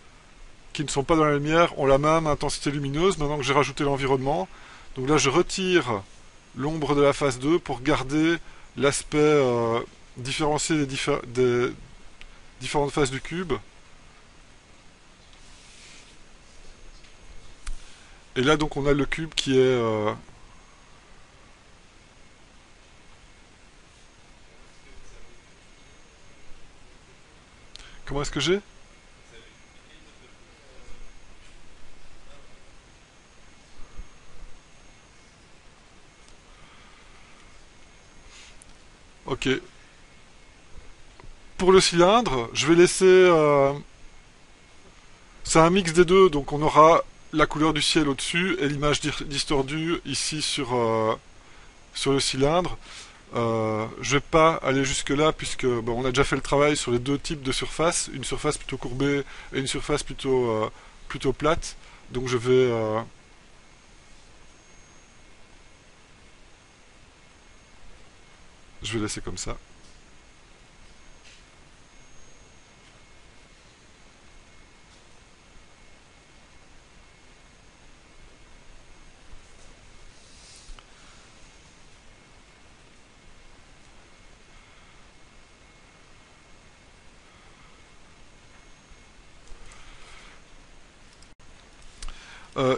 qui ne sont pas dans la lumière ont la même intensité lumineuse maintenant que j'ai rajouté l'environnement. Donc là, je retire l'ombre de la face 2 pour garder l'aspect différencié des différentes faces du cube. Et là, donc, on a le cube qui est... Comment est-ce que j'ai? Ok. Pour le cylindre, je vais laisser... c'est un mix des deux, donc on aura la couleur du ciel au-dessus et l'image distordue ici sur le cylindre. Je vais pas aller jusque là puisque bon, on a déjà fait le travail sur les deux types de surfaces, une surface plutôt courbée et une surface plutôt plate. Donc je vais laisser comme ça.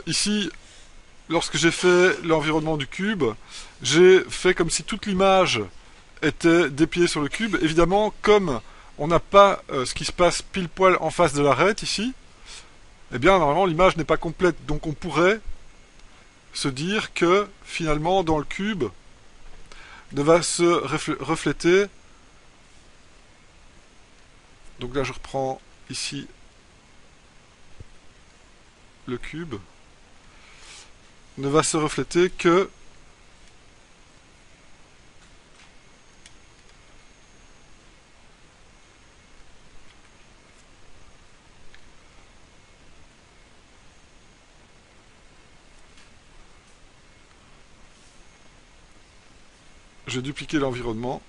Ici, lorsque j'ai fait l'environnement du cube, j'ai fait comme si toute l'image était dépliée sur le cube. Évidemment, comme on n'a pas ce qui se passe pile poil en face de l'arête ici, eh bien normalement l'image n'est pas complète. Donc on pourrait se dire que finalement dans le cube ne va se refléter. Donc là je reprends ici le cube. Ne va se refléter que je vais dupliquer l'environnement.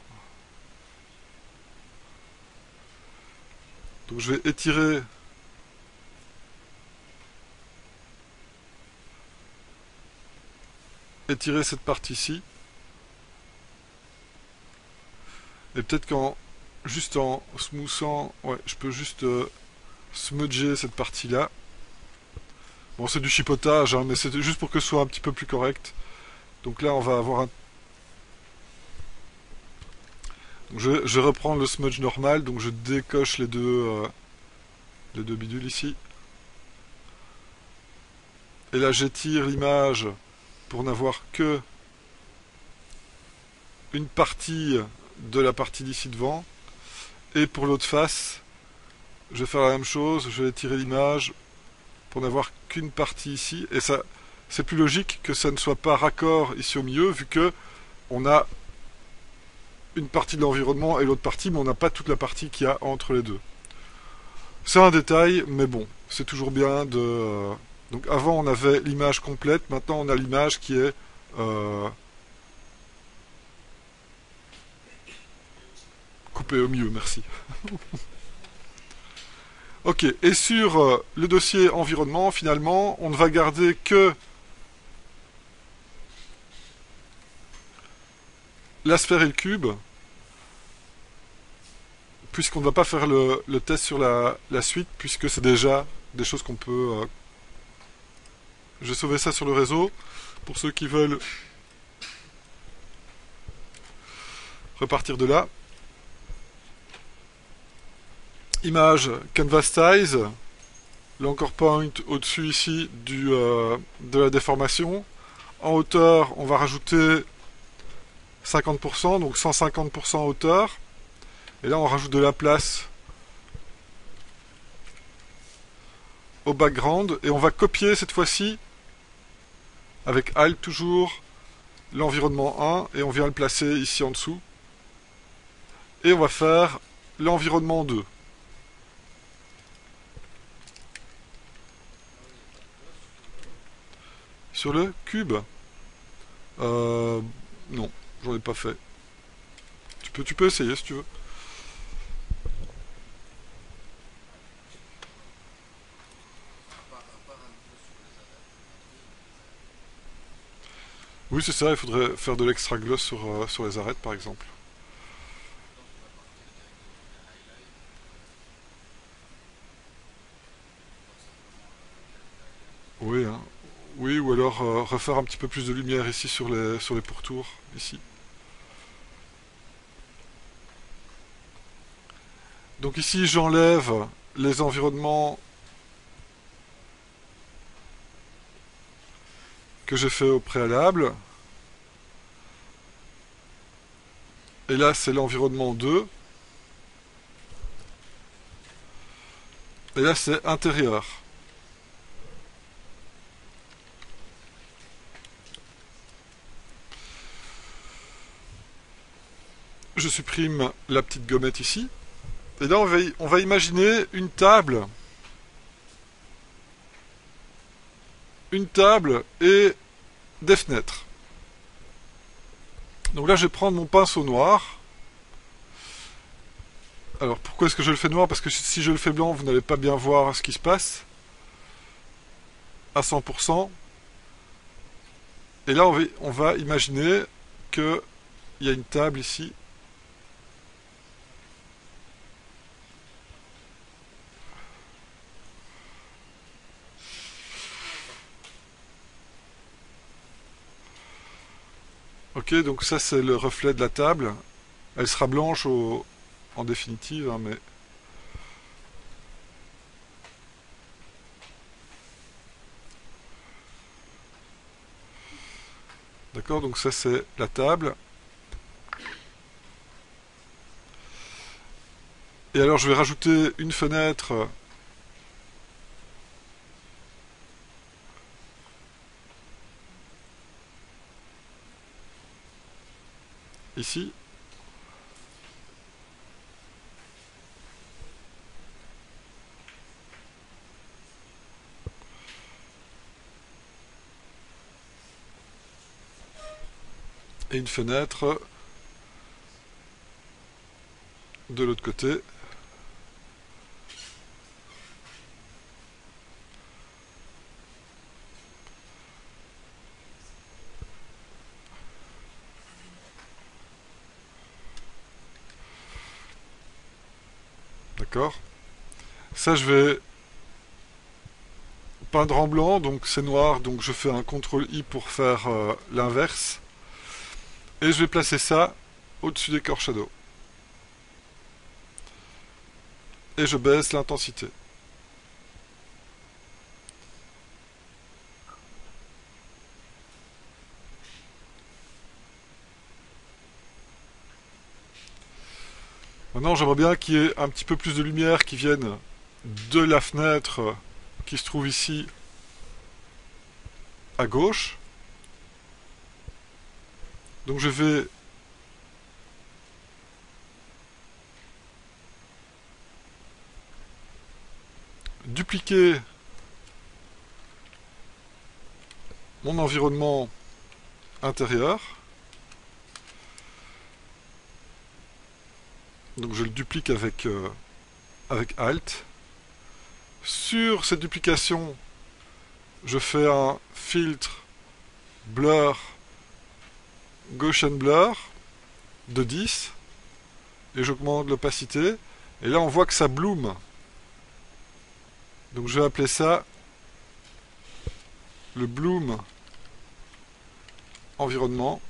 Donc je vais étirer cette partie-ci. Et peut-être juste en smoothant, ouais, je peux juste smudger cette partie-là. Bon, c'est du chipotage, hein, mais c'est juste pour que ce soit un petit peu plus correct. Donc là, on va avoir Je vais reprendre le smudge normal, donc je décoche les deux bidules ici. Et là j'étire l'image pour n'avoir que une partie de la partie d'ici devant. Et pour l'autre face, je vais faire la même chose, je vais étirer l'image pour n'avoir qu'une partie ici. Et ça, c'est plus logique que ça ne soit pas raccord ici au milieu, vu que on a une partie de l'environnement et l'autre partie, mais on n'a pas toute la partie qu'il y a entre les deux. C'est un détail, mais bon, c'est toujours bien de... Donc avant on avait l'image complète, maintenant on a l'image qui est... coupée au milieu, merci. Ok, et sur le dossier environnement, finalement, on ne va garder que la sphère et le cube, puisqu'on ne va pas faire le test sur la suite, puisque c'est déjà des choses qu'on peut... Je vais sauver ça sur le réseau, pour ceux qui veulent repartir de là. Image canvas size, l'anchor point au-dessus ici de la déformation. En hauteur, on va rajouter 50%, donc 150% hauteur. Et là, on rajoute de la place au background. Et on va copier cette fois-ci, avec Alt toujours, l'environnement 1. Et on vient le placer ici en dessous. Et on va faire l'environnement 2. Sur le cube non, j'en ai pas fait. Tu peux essayer si tu veux. Oui, c'est ça, il faudrait faire de l'extra gloss sur les arêtes par exemple. Oui, hein. Oui, ou alors refaire un petit peu plus de lumière ici sur les pourtours, ici. Donc ici, j'enlève les environnements que j'ai fait au préalable. Et là, c'est l'environnement 2. Et là, c'est intérieur. Je supprime la petite gommette ici. Et là, on va imaginer une table et des fenêtres. Donc là, je vais prendre mon pinceau noir. Alors, pourquoi est-ce que je le fais noir? Parce que si je le fais blanc, vous n'allez pas bien voir ce qui se passe. À 100%. Et là, on va imaginer qu'il y a une table ici. Ok, donc ça c'est le reflet de la table. Elle sera blanche en définitive, hein, mais... D'accord, donc ça c'est la table. Et alors je vais rajouter une fenêtre ici. Et une fenêtre de l'autre côté. D'accord. Ça je vais peindre en blanc, donc c'est noir, donc je fais un CTRL-I pour faire l'inverse. Et je vais placer ça au-dessus des Core Shadow. et je baisse l'intensité. Maintenant, j'aimerais bien qu'il y ait un petit peu plus de lumière qui vienne de la fenêtre qui se trouve ici à gauche. Donc je vais dupliquer mon environnement intérieur. Donc je le duplique avec Alt. Sur cette duplication, je fais un filtre blur Gaussian blur de 10 et j'augmente l'opacité. Et là on voit que ça bloom. Donc je vais appeler ça le bloom environnement.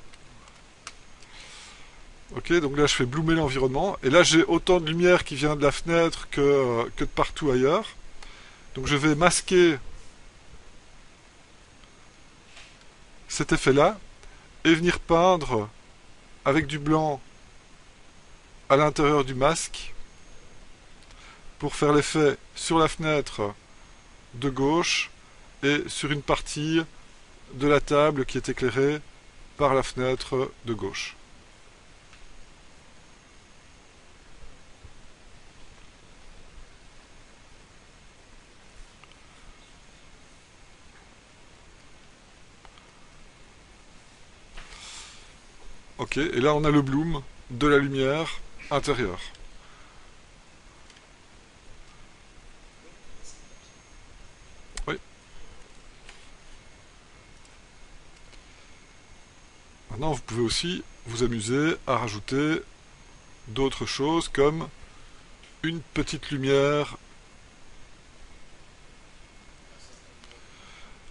Ok, donc là je fais bloomer l'environnement. Et là j'ai autant de lumière qui vient de la fenêtre que de partout ailleurs. Donc je vais masquer cet effet-là et venir peindre avec du blanc à l'intérieur du masque pour faire l'effet sur la fenêtre de gauche et sur une partie de la table qui est éclairée par la fenêtre de gauche. Ok, et là on a le bloom de la lumière intérieure. Oui. Maintenant vous pouvez aussi vous amuser à rajouter d'autres choses comme une petite lumière,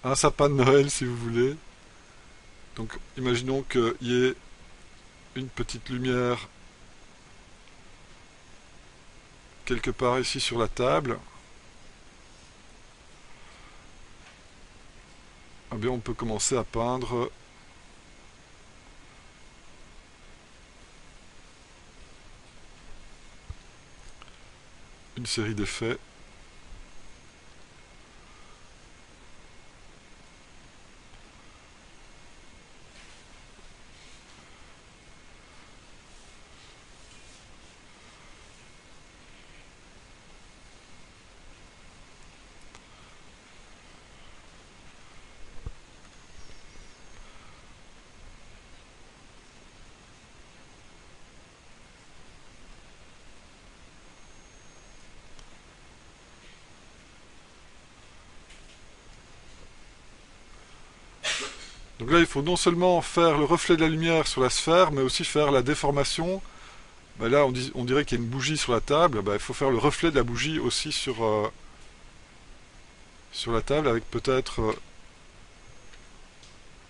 un sapin de Noël si vous voulez. Donc imaginons qu'il y ait une petite lumière quelque part ici sur la table. Eh bien on peut commencer à peindre une série d'effets. Donc là, il faut non seulement faire le reflet de la lumière sur la sphère, mais aussi faire la déformation. Ben là, on dirait qu'il y a une bougie sur la table. Ben, il faut faire le reflet de la bougie aussi sur la table, avec peut-être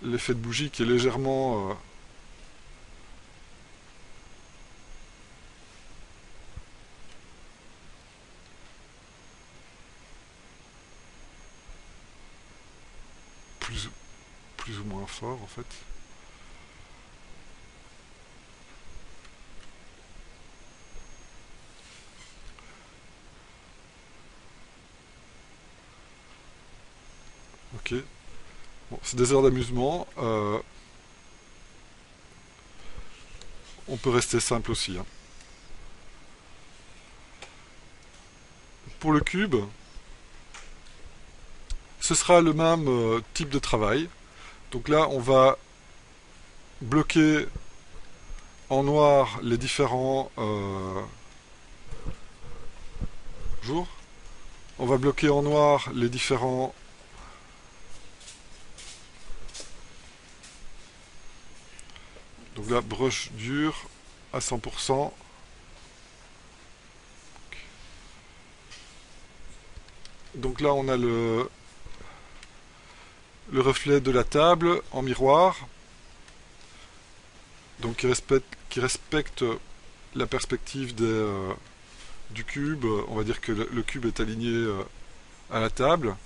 l'effet de bougie qui est légèrement plus, plus ou moins fort en fait. Ok. Bon, c'est des heures d'amusement. On peut rester simple aussi, hein. Pour le cube, ce sera le même type de travail. Donc là, on va bloquer en noir les différents jours. On va bloquer en noir les différents donc là, brush dur à 100%. Donc là, on a le reflet de la table en miroir. Donc qui respecte la perspective du cube. On va dire que le cube est aligné à la table.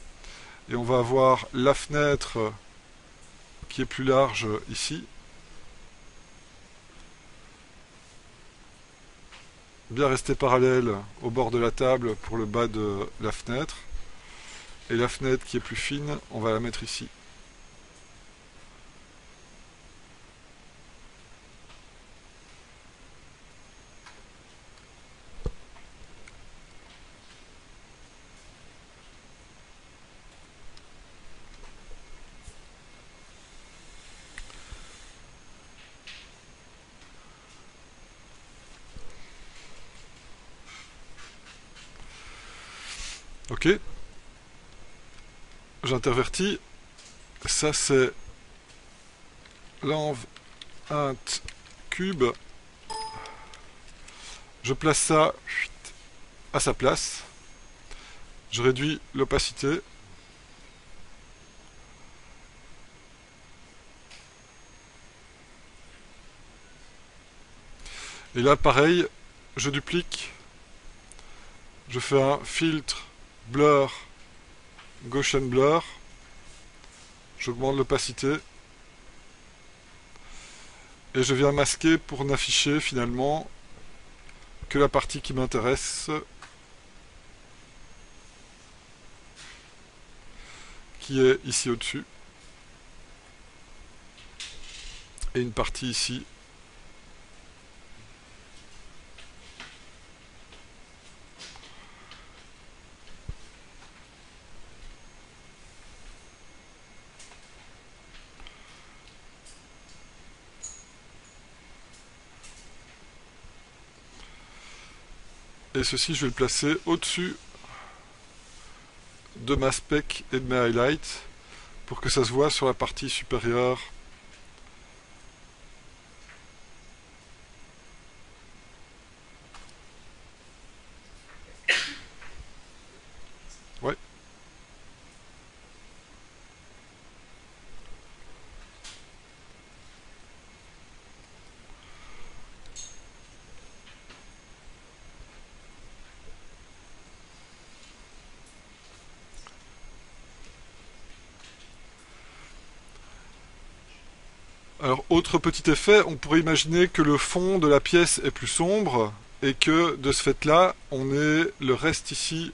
Et on va avoir la fenêtre qui est plus large ici. Bien rester parallèle au bord de la table pour le bas de la fenêtre. Et la fenêtre qui est plus fine, on va la mettre ici. Ok, j'intervertis. Ça c'est l'env int cube. Je place ça à sa place. Je réduis l'opacité. Et là pareil, je duplique. Je fais un filtre blur Gaussian blur. J'augmente l'opacité. Et je viens masquer pour n'afficher finalement que la partie qui m'intéresse, qui est ici au-dessus. Et une partie ici. Et ceci, je vais le placer au-dessus de ma spec et de mes highlights pour que ça se voit sur la partie supérieure. Ouais. Alors, autre petit effet, on pourrait imaginer que le fond de la pièce est plus sombre et que de ce fait-là, on ait le reste ici.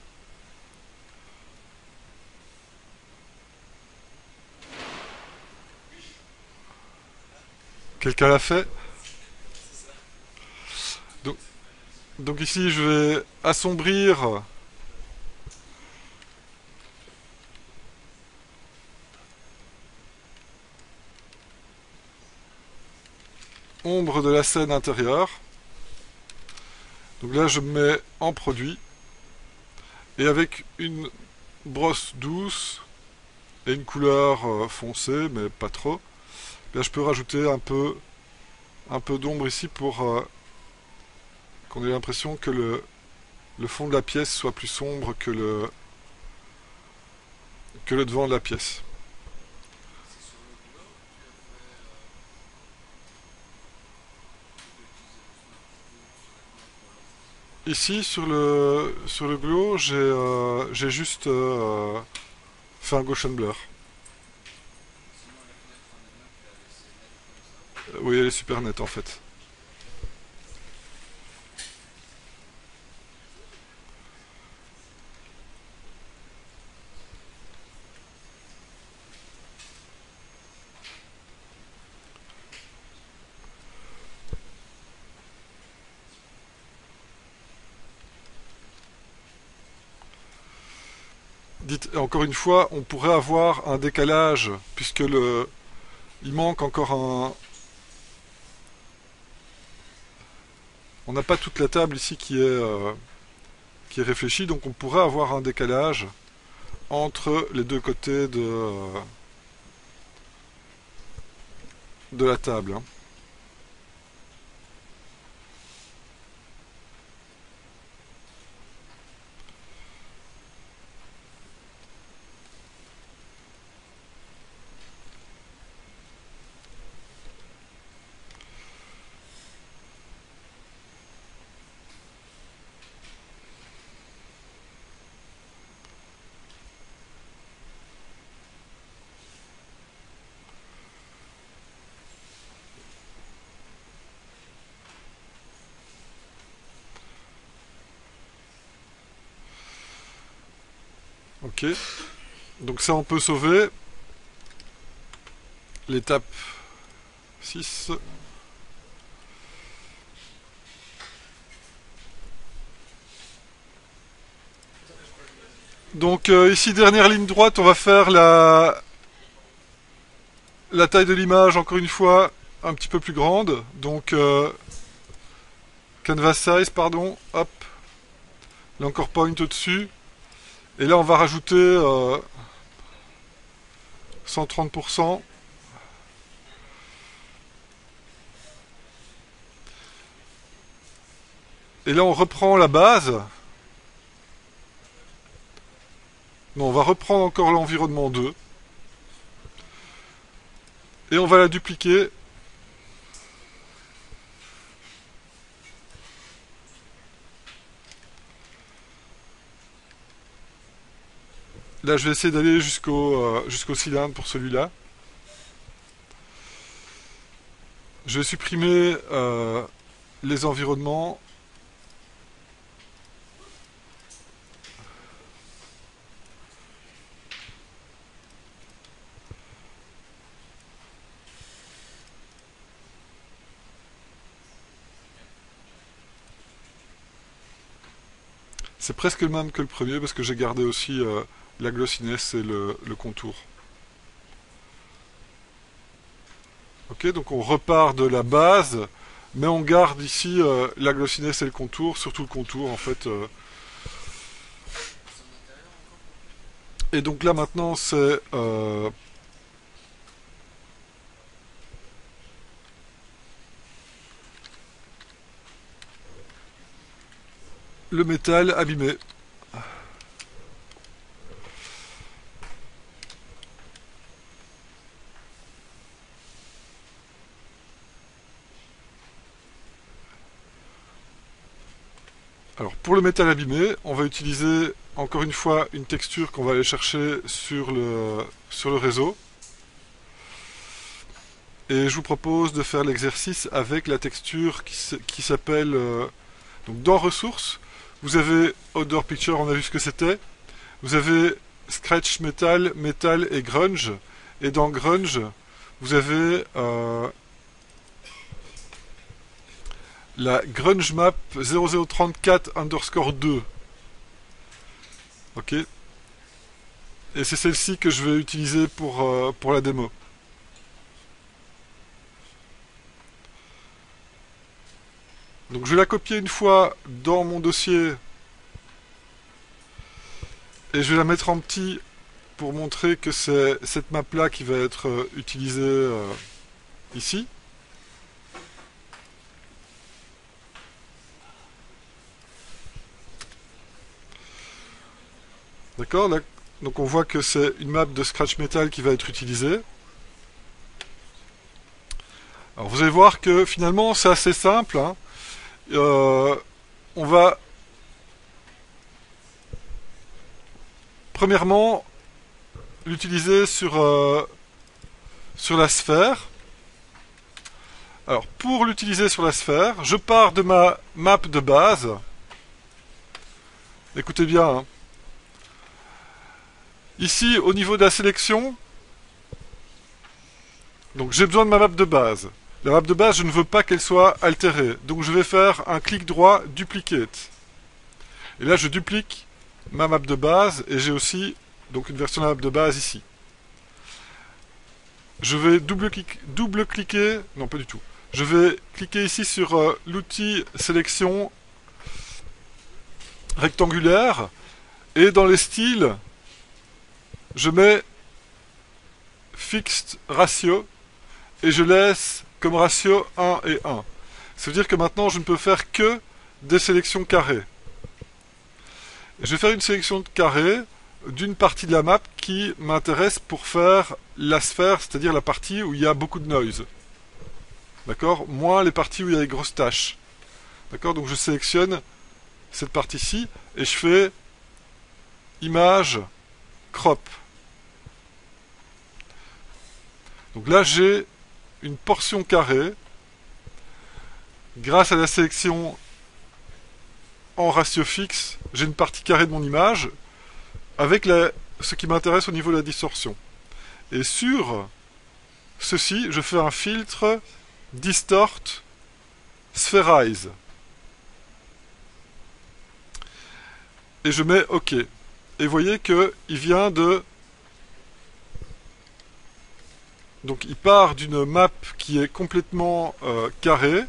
Quelqu'un l'a fait? donc, donc ici, je vais assombrir ombre de la scène intérieure. Donc là, je me mets en produit. Et avec une brosse douce et une couleur foncée, mais pas trop, là, je peux rajouter un peu d'ombre ici pour qu'on ait l'impression que le fond de la pièce soit plus sombre que le devant de la pièce. Ici, sur le glow, j'ai juste fait un Gaussian blur. Oui, elle est super nette en fait. Dites, encore une fois, on pourrait avoir un décalage puisque il manque encore un. On n'a pas toute la table ici qui est réfléchie, donc on pourrait avoir un décalage entre les deux côtés de la table. Hein. Ok. Donc ça on peut sauver. L'étape 6. Donc ici, dernière ligne droite, on va faire la taille de l'image, encore une fois, un petit peu plus grande. Donc canvas size, pardon, hop. L'anchor point au-dessus. Et là, on va rajouter 130%. Et là, on reprend la base. Non, on va reprendre encore l'environnement 2. Et on va la dupliquer. Là, je vais essayer d'aller jusqu'au cylindre pour celui-là. Je vais supprimer les environnements. C'est presque le même que le premier parce que j'ai gardé aussi la glossiness et le contour. Ok, donc on repart de la base, mais on garde ici la glossiness et le contour, surtout le contour en fait. Et donc là maintenant c'est le métal abîmé. Alors pour le métal abîmé, on va utiliser encore une fois une texture qu'on va aller chercher sur le réseau. Et je vous propose de faire l'exercice avec la texture qui s'appelle... donc dans ressources, vous avez Outdoor Picture, on a vu ce que c'était. Vous avez Scratch Metal, Metal et Grunge. Et dans Grunge, vous avez la Grunge Map 0034_2. Ok. Et c'est celle-ci que je vais utiliser pour la démo. Donc je vais la copier une fois dans mon dossier et je vais la mettre en petit pour montrer que c'est cette map là qui va être utilisée ici. D'accord. Donc on voit que c'est une map de Scratch Metal qui va être utilisée. Alors vous allez voir que finalement c'est assez simple, hein. On va premièrement l'utiliser sur la sphère. Alors pour l'utiliser sur la sphère, je pars de ma map de base. Écoutez bien, hein. Ici au niveau de la sélection, donc j'ai besoin de ma map de base. La map de base, je ne veux pas qu'elle soit altérée. Donc je vais faire un clic droit, duplicate. Et là, je duplique ma map de base et j'ai aussi donc une version de la map de base ici. Je vais double-cliquer, non pas du tout. Je vais cliquer ici sur l'outil sélection rectangulaire et dans les styles, je mets fixed ratio et je laisse comme ratio 1 et 1. Ça veut dire que maintenant je ne peux faire que des sélections carrées. Je vais faire une sélection de carré d'une partie de la map qui m'intéresse pour faire la sphère, c'est-à-dire la partie où il y a beaucoup de noise. D'accord? Moins les parties où il y a des grosses taches. D'accord? Donc je sélectionne cette partie-ci et je fais image crop. Donc là j'ai une portion carrée grâce à la sélection en ratio fixe, j'ai une partie carrée de mon image avec ce qui m'intéresse au niveau de la distorsion. Et sur ceci, je fais un filtre Distort Spherize. Et je mets OK. Et vous voyez qu'il vient de... Donc il part d'une map qui est complètement carrée.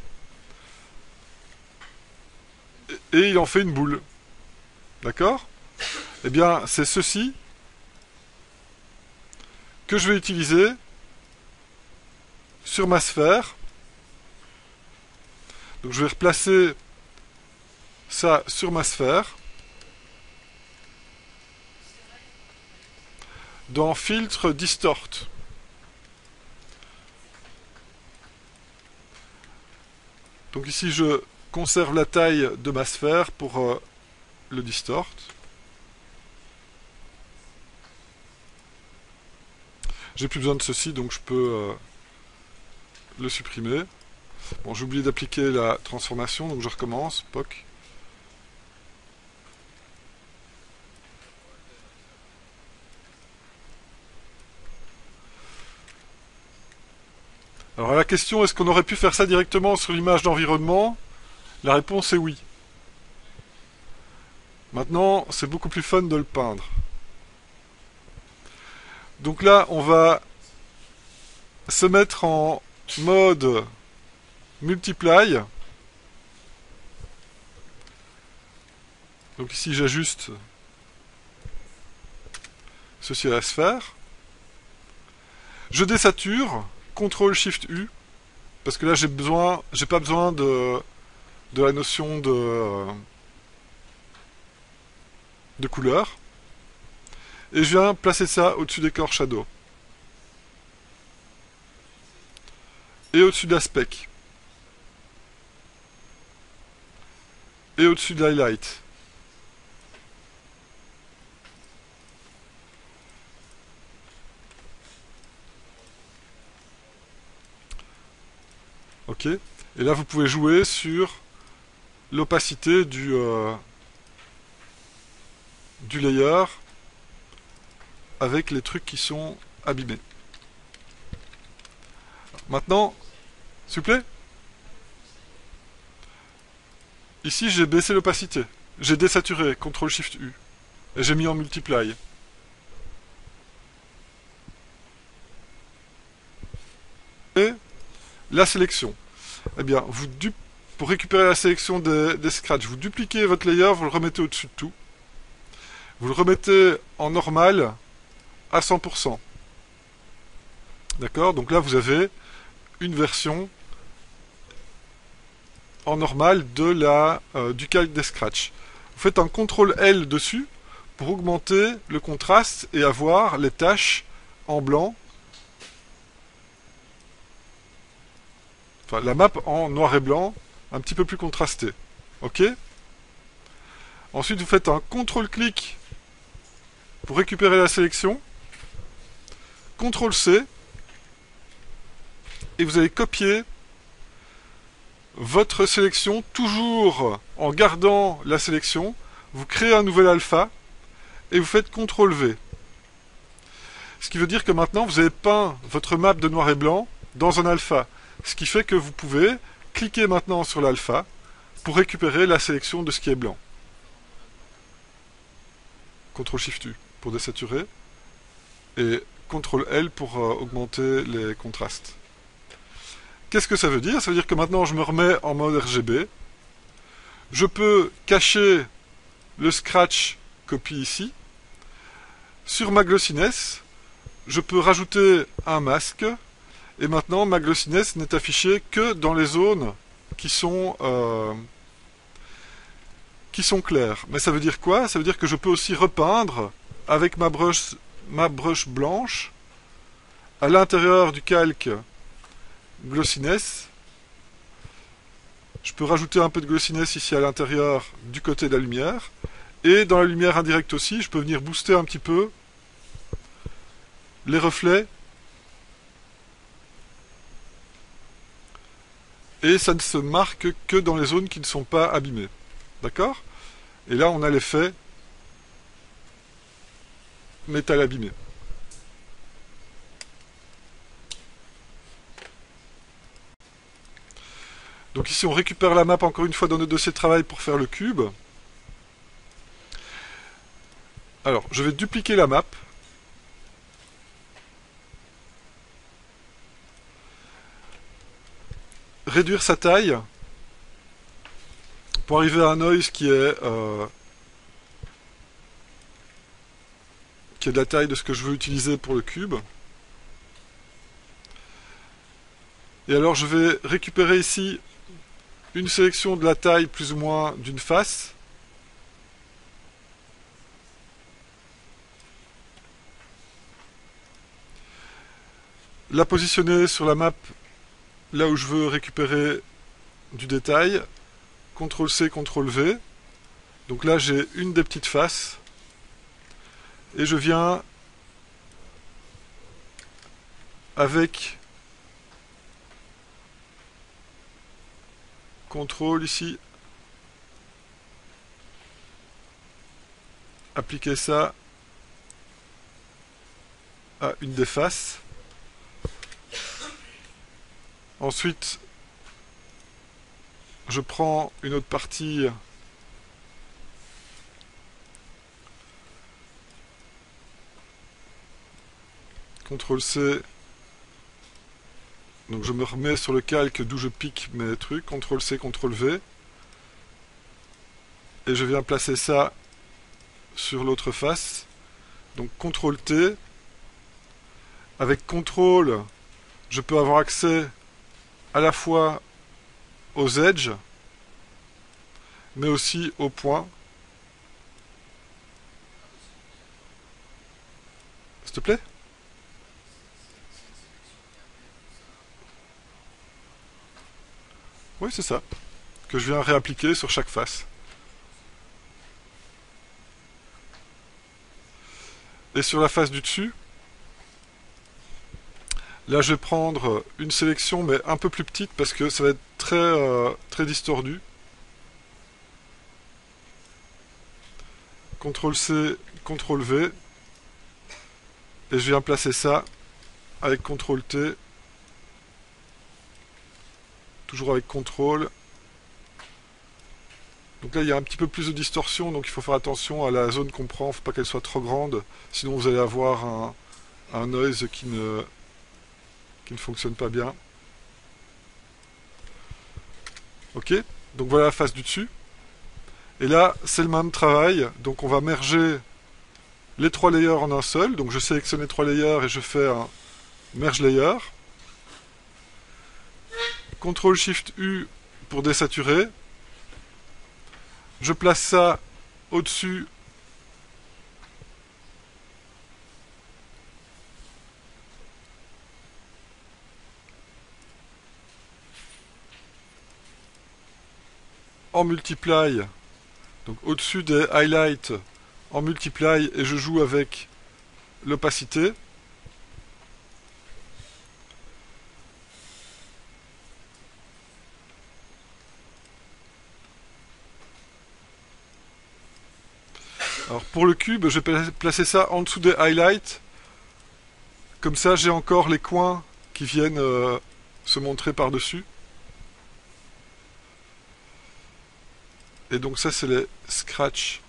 Et il en fait une boule. D'accord? Eh bien, c'est ceci que je vais utiliser sur ma sphère. Donc je vais replacer ça sur ma sphère. Dans Filtre Distort. Donc ici je conserve la taille de ma sphère pour le distort. J'ai plus besoin de ceci, donc je peux le supprimer. Bon, j'ai oublié d'appliquer la transformation, donc je recommence. POC. Alors la question, est-ce qu'on aurait pu faire ça directement sur l'image d'environnement? La réponse est oui. Maintenant, c'est beaucoup plus fun de le peindre. Donc là, on va se mettre en mode multiply. Donc ici, j'ajuste ceci à la sphère. Je désature, CTRL SHIFT U, parce que là, j'ai pas besoin de la notion de couleur. Et je viens placer ça au-dessus des corps shadow. Et au-dessus de la spec. Et au-dessus de l'highlight. Ok. Et là, vous pouvez jouer sur l'opacité du layer avec les trucs qui sont abîmés. Maintenant, s'il vous plaît. Ici, j'ai baissé l'opacité. J'ai désaturé, CTRL SHIFT U. Et j'ai mis en multiply. Et la sélection. Eh bien, pour récupérer la sélection des scratchs, vous dupliquez votre layer, vous le remettez au-dessus de tout. Vous le remettez en normal à 100%. D'accord? Donc là, vous avez une version en normal du calque des scratchs. Vous faites un CTRL L dessus pour augmenter le contraste et avoir les taches en blanc. Enfin, la map en noir et blanc, un petit peu plus contrastée. Ok? Ensuite, vous faites un CTRL-clic pour récupérer la sélection. CTRL-C. Et vous allez copier votre sélection, toujours en gardant la sélection. Vous créez un nouvel alpha et vous faites CTRL-V. Ce qui veut dire que maintenant, vous avez peint votre map de noir et blanc dans un alpha. Ce qui fait que vous pouvez cliquer maintenant sur l'alpha pour récupérer la sélection de ce qui est blanc. CTRL-SHIFT-U pour désaturer et CTRL-L pour augmenter les contrastes. Qu'est-ce que ça veut dire? Ça veut dire que maintenant je me remets en mode RGB. Je peux cacher le scratch copy ici. Sur ma glossiness, je peux rajouter un masque. Et maintenant, ma glossiness n'est affichée que dans les zones qui sont claires. Mais ça veut dire quoi? Ça veut dire que je peux aussi repeindre avec ma brush blanche à l'intérieur du calque glossiness. Je peux rajouter un peu de glossiness ici à l'intérieur du côté de la lumière. Et dans la lumière indirecte aussi, je peux venir booster un petit peu les reflets. Et ça ne se marque que dans les zones qui ne sont pas abîmées. D'accord? Et là, on a l'effet métal abîmé. Donc ici on récupère la map encore une fois dans notre dossier de travail pour faire le cube. Alors je vais dupliquer la map. Réduire sa taille pour arriver à un noise qui est de la taille de ce que je veux utiliser pour le cube. Et alors je vais récupérer ici une sélection de la taille plus ou moins d'une face. La positionner sur la map là où je veux récupérer du détail. CTRL-C, CTRL-V. Donc là j'ai une des petites faces. Et je viens avec CTRL ici, appliquer ça à une des faces. Ensuite, je prends une autre partie CTRL-C. Donc je me remets sur le calque d'où je pique mes trucs. CTRL-C, CTRL-V. Et je viens placer ça sur l'autre face. Donc CTRL-T. Avec CTRL, je peux avoir accès à la fois aux edges, mais aussi aux points. S'il te plaît? Oui, c'est ça. Que je viens réappliquer sur chaque face. Et sur la face du dessus, là je vais prendre une sélection mais un peu plus petite parce que ça va être très distordu. CTRL-C, CTRL-V. Et je viens placer ça avec CTRL-T. Toujours avec CTRL. Donc là il y a un petit peu plus de distorsion, donc il faut faire attention à la zone qu'on prend, il ne faut pas qu'elle soit trop grande, sinon vous allez avoir un noise qui ne fonctionne pas bien. Ok, donc voilà la face du dessus. Et là c'est le même travail, donc on va merger les trois layers en un seul. Donc je sélectionne les trois layers et je fais un merge layer. CTRL SHIFT U pour désaturer. Je place ça au-dessus en multiply, donc au-dessus des highlights en multiply, et je joue avec l'opacité. Alors pour le cube, je vais placer ça en dessous des highlights. Comme ça, j'ai encore les coins qui viennent se montrer par-dessus. Et donc ça, c'est les scratch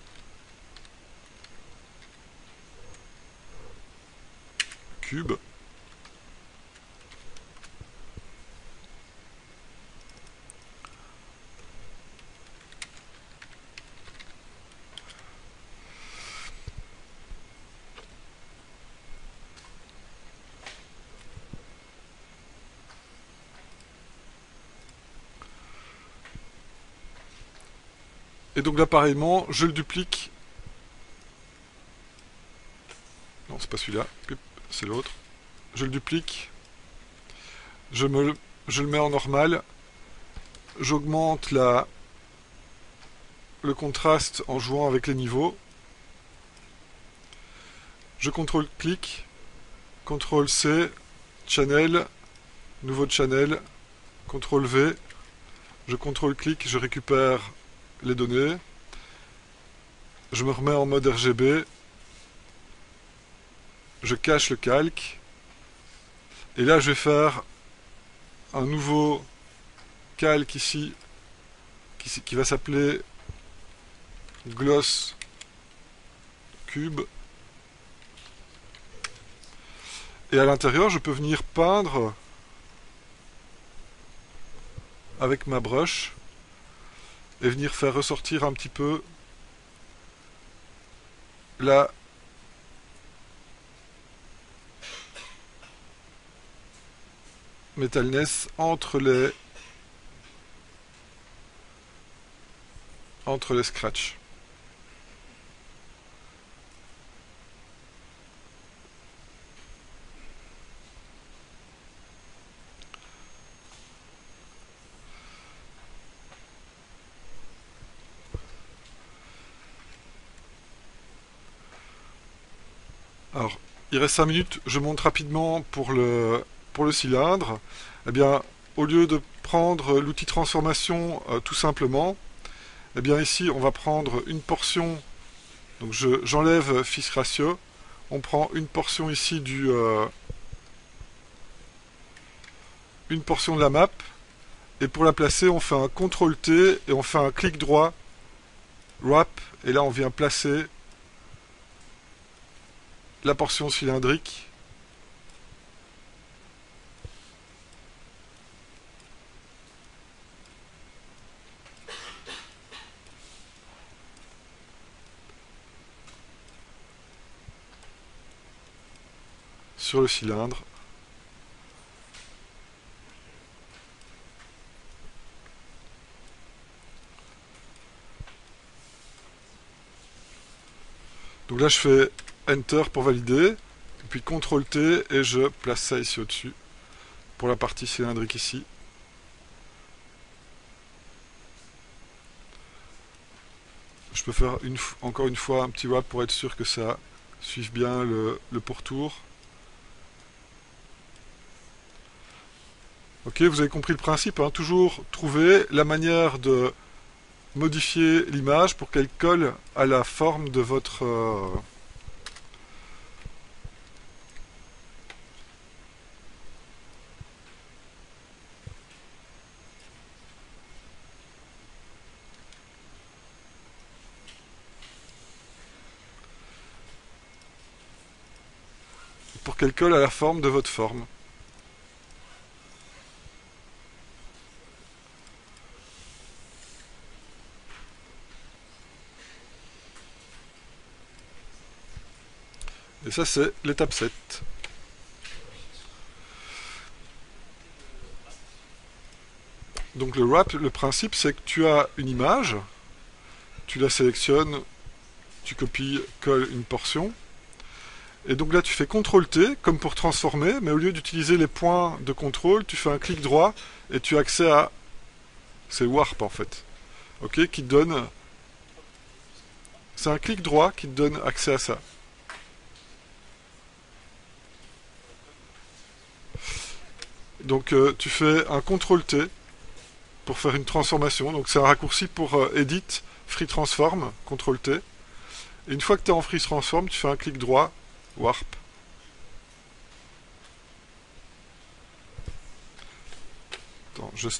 cube. Et donc là, pareillement, je le duplique. Non, c'est pas celui-là, c'est l'autre. Je le duplique. Je le mets en normal. J'augmente le contraste en jouant avec les niveaux. Je CTRL-clique, CTRL-C, channel, nouveau channel, CTRL-V. Je CTRL-clique, je récupère les données. Je me remets en mode RGB. je cache le calque. Et là, je vais faire un nouveau calque ici qui va s'appeler Gloss Cube. Et à l'intérieur, je peux venir peindre avec ma brush et venir faire ressortir un petit peu la metalness entre les scratchs. Alors, il reste 5 minutes, je monte rapidement pour le cylindre. Eh bien, au lieu de prendre l'outil transformation tout simplement, eh bien ici on va prendre une portion, donc j'enlève Fish Ratio, on prend une portion ici une portion de la map, et pour la placer on fait un CTRL T et on fait un clic droit, Wrap, et là on vient placer la portion cylindrique sur le cylindre. Donc là je fais Enter pour valider, et puis CTRL T et je place ça ici au-dessus pour la partie cylindrique ici. Je peux faire encore une fois un petit wrap pour être sûr que ça suive bien le pourtour. Ok, vous avez compris le principe, hein, toujours trouver la manière de modifier l'image pour qu'elle colle à la forme de votre... pour qu'elle colle à la forme de votre forme. Et ça, c'est l'étape 7. Donc le wrap, le principe, c'est que tu as une image, tu la sélectionnes, tu copies, colles une portion, et donc là tu fais CTRL-T, comme pour transformer, mais au lieu d'utiliser les points de contrôle, tu fais un clic droit, et tu as accès à... C'est Warp en fait. Ok, qui te donne... C'est un clic droit qui te donne accès à ça. Donc tu fais un CTRL-T pour faire une transformation. Donc c'est un raccourci pour Edit, Free Transform, CTRL-T. Et une fois que tu es en Free Transform, tu fais un clic droit, Warp. Attends, je